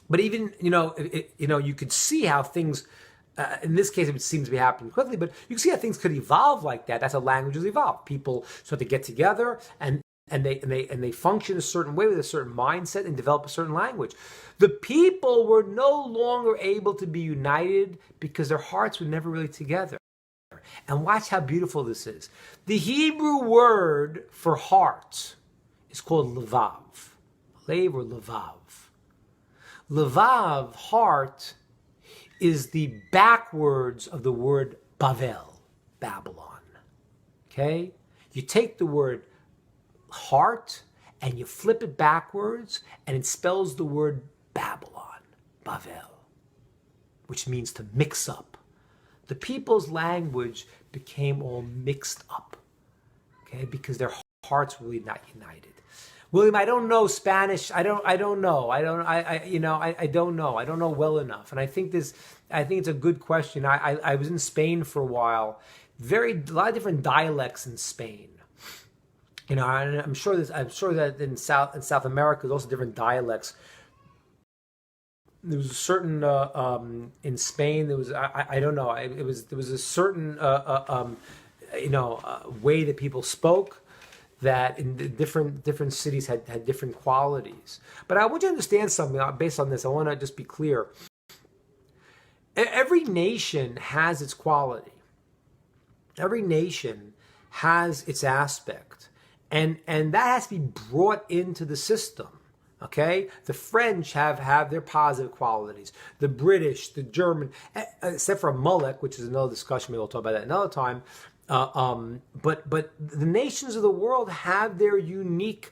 but even, you could see how things, in this case, it seems to be happening quickly, but you can see how things could evolve like that. That's how languages evolve. People start to get together and they function a certain way with a certain mindset and develop a certain language. The people were no longer able to be united because their hearts were never really together. And watch how beautiful this is. The Hebrew word for heart is called levav. Lev or levav. Levav, heart, is the backwards of the word Bavel, Babylon. Okay? You take the word heart and you flip it backwards and it spells the word Babylon, Bavel, which means to mix up. The people's language became all mixed up, okay, because their hearts were really not united. William, I don't know Spanish. I don't know. I don't know. I don't know well enough. And I think it's a good question. I was in Spain for a while. A lot of different dialects in Spain. And I'm sure that in South America there's also different dialects. There was a certain in Spain. There was I don't know. There was a certain way that people spoke that in the different cities had different qualities. But I want you to understand something based on this. I want to just be clear. Every nation has its quality. Every nation has its aspect. And that has to be brought into the system. Okay? The French have their positive qualities. The British, the German, except for Molech, which is another discussion, maybe we'll talk about that another time. But the nations of the world have their unique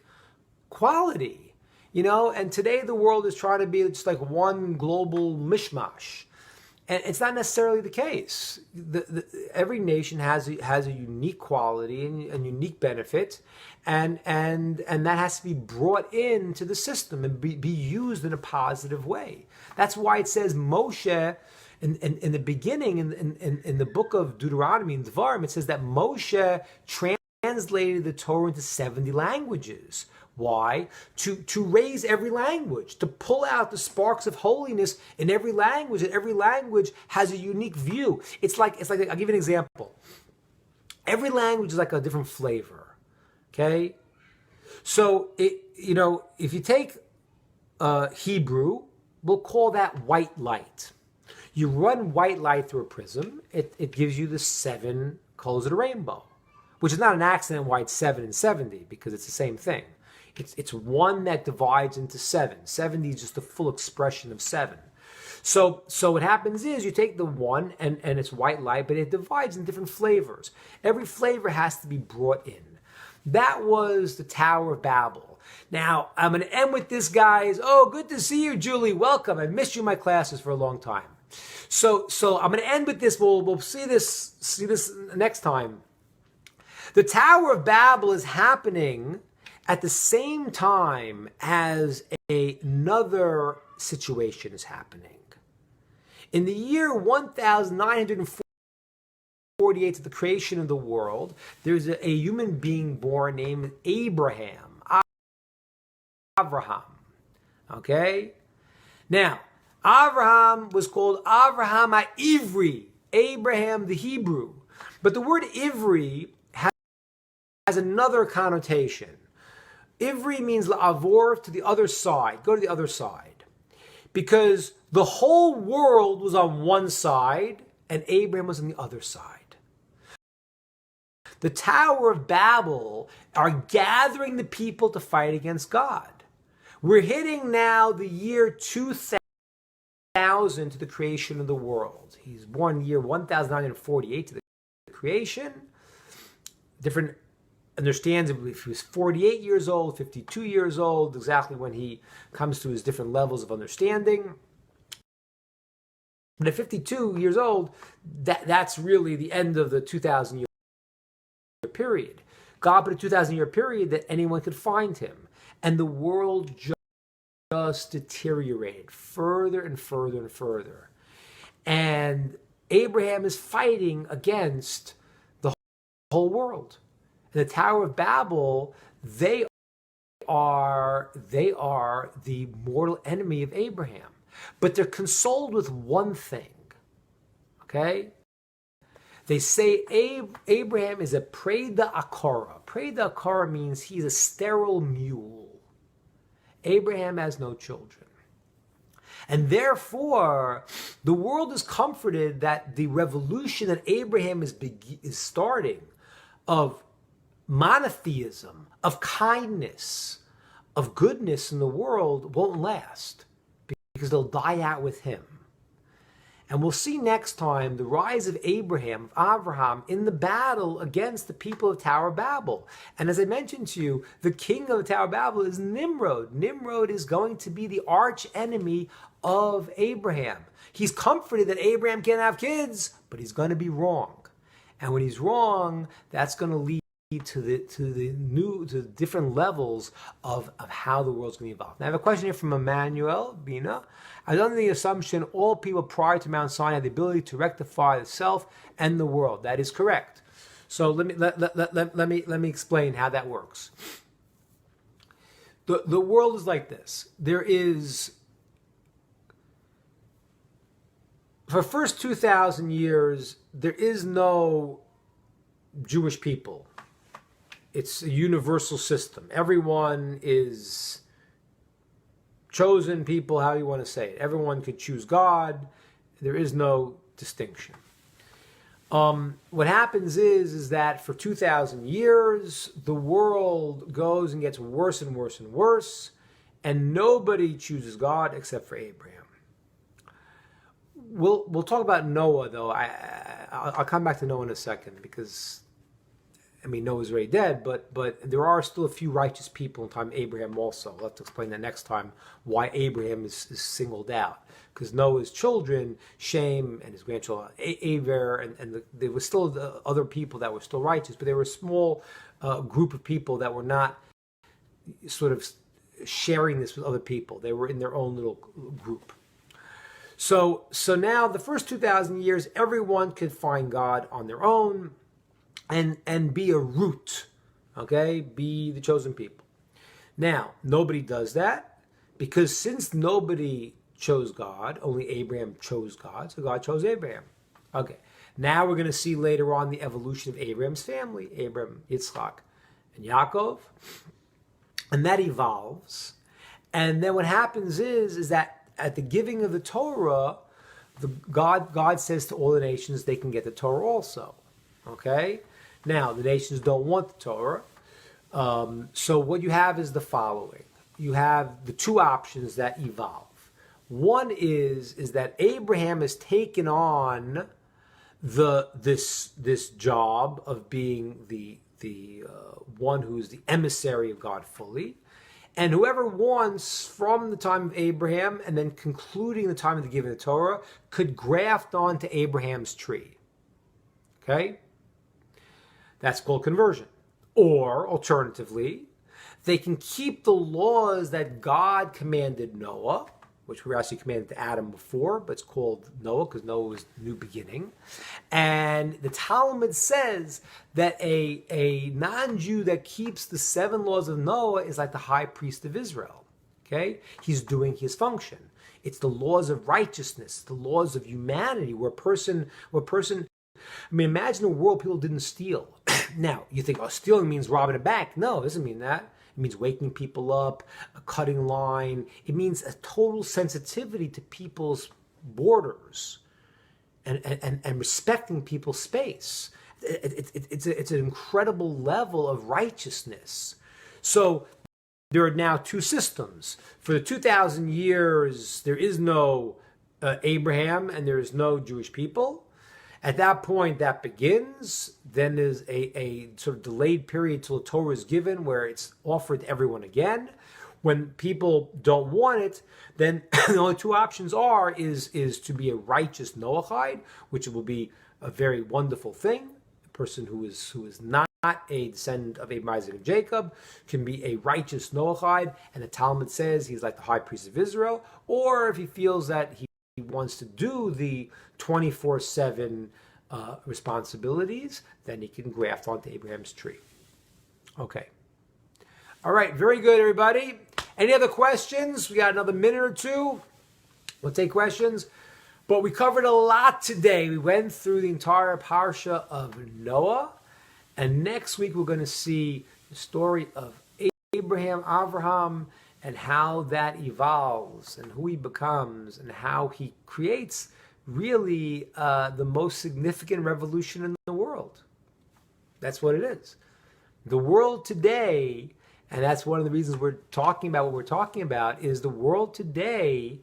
quality. And today the world is trying to be just like one global mishmash. And it's not necessarily the case. Every nation has a unique quality and unique benefit, and that has to be brought into the system and be used in a positive way. That's why it says Moshe in the beginning in the book of Deuteronomy in Devarim, it says that Moshe translated the Torah into 70 languages. Why? To raise every language, to pull out the sparks of holiness in every language, and every language has a unique view. It's like I'll give you an example. Every language is like a different flavor. Okay? So, if you take Hebrew, we'll call that white light. You run white light through a prism, it gives you the 7 colors of the rainbow, which is not an accident why it's 7 and 70, because it's the same thing. It's one that divides into 7. 70 is just the full expression of 7. So what happens is you take the one and it's white light, but it divides in different flavors. Every flavor has to be brought in. That was the Tower of Babel. Now, I'm going to end with this, guys. Oh, good to see you, Julie. Welcome. I missed you in my classes for a long time. So I'm going to end with this. We'll see this next time. The Tower of Babel is happening at the same time as another situation is happening. In the year 1948 to the creation of the world, there's a human being born named Abraham. Okay? Now, Abraham was called Abraham HaIvri, Abraham the Hebrew. But the word Ivri has another connotation. Ivri means la'avor, to the other side. Go to the other side. Because the whole world was on one side and Abraham was on the other side. The Tower of Babel are gathering the people to fight against God. We're hitting now the year 2000 to the creation of the world. He's born year 1948 to the creation. Different understands if he was 48 years old, 52 years old, exactly when he comes to his different levels of understanding. But at 52 years old, that's really the end of the 2,000 year period. God put a 2,000 year period that anyone could find him. And the world just deteriorated further and further and further. And Abraham is fighting against the whole world. And the Tower of Babel, they are the mortal enemy of Abraham. But they're consoled with one thing. Okay? They say Abraham is a Preda Akara. Preda Akara means he's a sterile mule. Abraham has no children. And therefore, the world is comforted that the revolution that Abraham is starting of monotheism, of kindness, of goodness in the world won't last because they'll die out with him. And we'll see next time the rise of Abraham, of Abraham, in the battle against the people of Tower of Babel. And as I mentioned to you, the king of the Tower of Babel is Nimrod. Nimrod is going to be the arch enemy of Abraham. He's comforted that Abraham can't have kids, but he's going to be wrong. And when he's wrong, that's going to lead to the different levels of how the world's going to evolve. Now I have a question here from Emmanuel Bina. I was under the assumption all people prior to Mount Sinai had the ability to rectify the self and the world. That is correct. So let me explain how that works. The world is like this. There is, for the first 2,000 years, there is no Jewish people. It's a universal system. Everyone is chosen people, how you want to say it. Everyone could choose God. There is no distinction. What happens is that for 2,000 years, the world goes and gets worse and worse and worse, and nobody chooses God except for Abraham. We'll talk about Noah, though. I'll come back to Noah in a second, because Noah's already dead, but there are still a few righteous people in time of Abraham also. I'll have to explain that next time, why Abraham is singled out. Because Noah's children, Shem and his grandchildren, Aver, and there were still other people that were still righteous, but they were a small group of people that were not sort of sharing this with other people. They were in their own little group. So now, the first 2,000 years, everyone could find God on their own, and be a root, okay? Be the chosen people. Now, nobody does that, because since nobody chose God, only Abraham chose God, so God chose Abraham. Okay. Now we're going to see later on the evolution of Abraham's family, Abraham, Yitzchak, and Yaakov. And that evolves. And then what happens is that at the giving of the Torah, God says to all the nations they can get the Torah also. Okay? Now, the nations don't want the Torah. So what you have is the following. You have the two options that evolve. One is that Abraham has taken on this job of being the one who's the emissary of God fully. And whoever wants from the time of Abraham and then concluding the time of the giving of the Torah could graft onto Abraham's tree. Okay? That's called conversion. Or, alternatively, they can keep the laws that God commanded Noah, which were actually commanded to Adam before, but it's called Noah because Noah was new beginning. And the Talmud says that a non-Jew that keeps the 7 laws of Noah is like the high priest of Israel. Okay? He's doing his function. It's the laws of righteousness, the laws of humanity, where a person, I mean, imagine a world people didn't steal. Now, you think, oh, stealing means robbing a bank. No, it doesn't mean that. It means waking people up, a cutting line. It means a total sensitivity to people's borders and respecting people's space. It's an incredible level of righteousness. So there are now two systems. For the 2,000 years, there is no Abraham and there is no Jewish people. At that point, that begins. Then there's a sort of delayed period till the Torah is given where it's offered to everyone again. When people don't want it, then the only two options is to be a righteous Noahide, which will be a very wonderful thing. A person who is not a descendant of Abraham, Isaac, and Jacob can be a righteous Noahide, and the Talmud says he's like the high priest of Israel. Or if he feels that he wants to do the 24/7 responsibilities, then he can graft onto Abraham's tree. Okay. All right, very good, everybody. Any other questions? We got another minute or two. We'll take questions. But we covered a lot today. We went through the entire parsha of Noah. And next week we're going to see the story of Abraham, Avraham, and how that evolves and who he becomes and how he creates really the most significant revolution in the world. That's what it is. The world today, and that's one of the reasons we're talking about what we're talking about, is the world today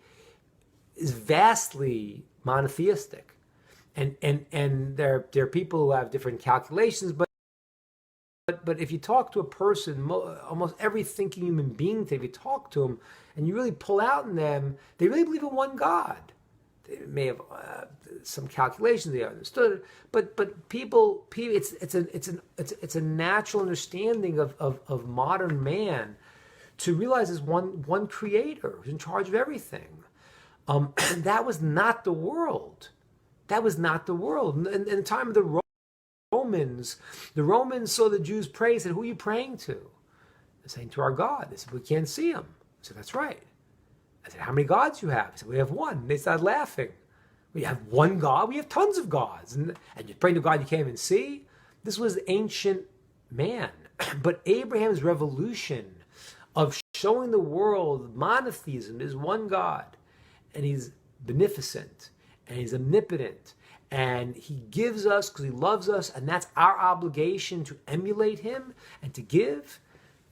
is vastly monotheistic. And there are people who have different calculations, but if you talk to a person, almost every thinking human being, if you talk to them and you really pull out in them, they really believe in one God. They may have some calculations they understood, but people, it's a natural understanding of modern man to realize there's one creator who's in charge of everything. And that was not the world. That was not the world. In the time of the Romans saw the Jews pray and said, who are you praying to? They're saying, to our God. They said, we can't see him. I said, that's right. I said, how many gods do you have? I said, we have one. They started laughing. We have one God? We have tons of gods. And you're praying to God you can't even see? This was ancient man. But Abraham's revolution of showing the world monotheism is one God. And he's beneficent. And he's omnipotent. And he gives us because he loves us. And that's our obligation to emulate him and to give.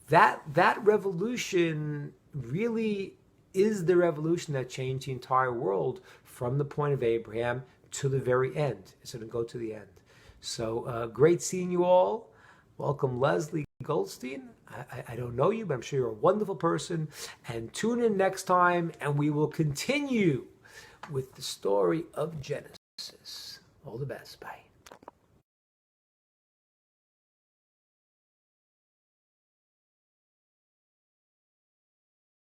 That revolution really is the revolution that changed the entire world from the point of Abraham to the very end. It's going to go to the end. So great seeing you all. Welcome, Leslie Goldstein. I don't know you, but I'm sure you're a wonderful person. And tune in next time, and we will continue with the story of Genesis. All the best. Bye.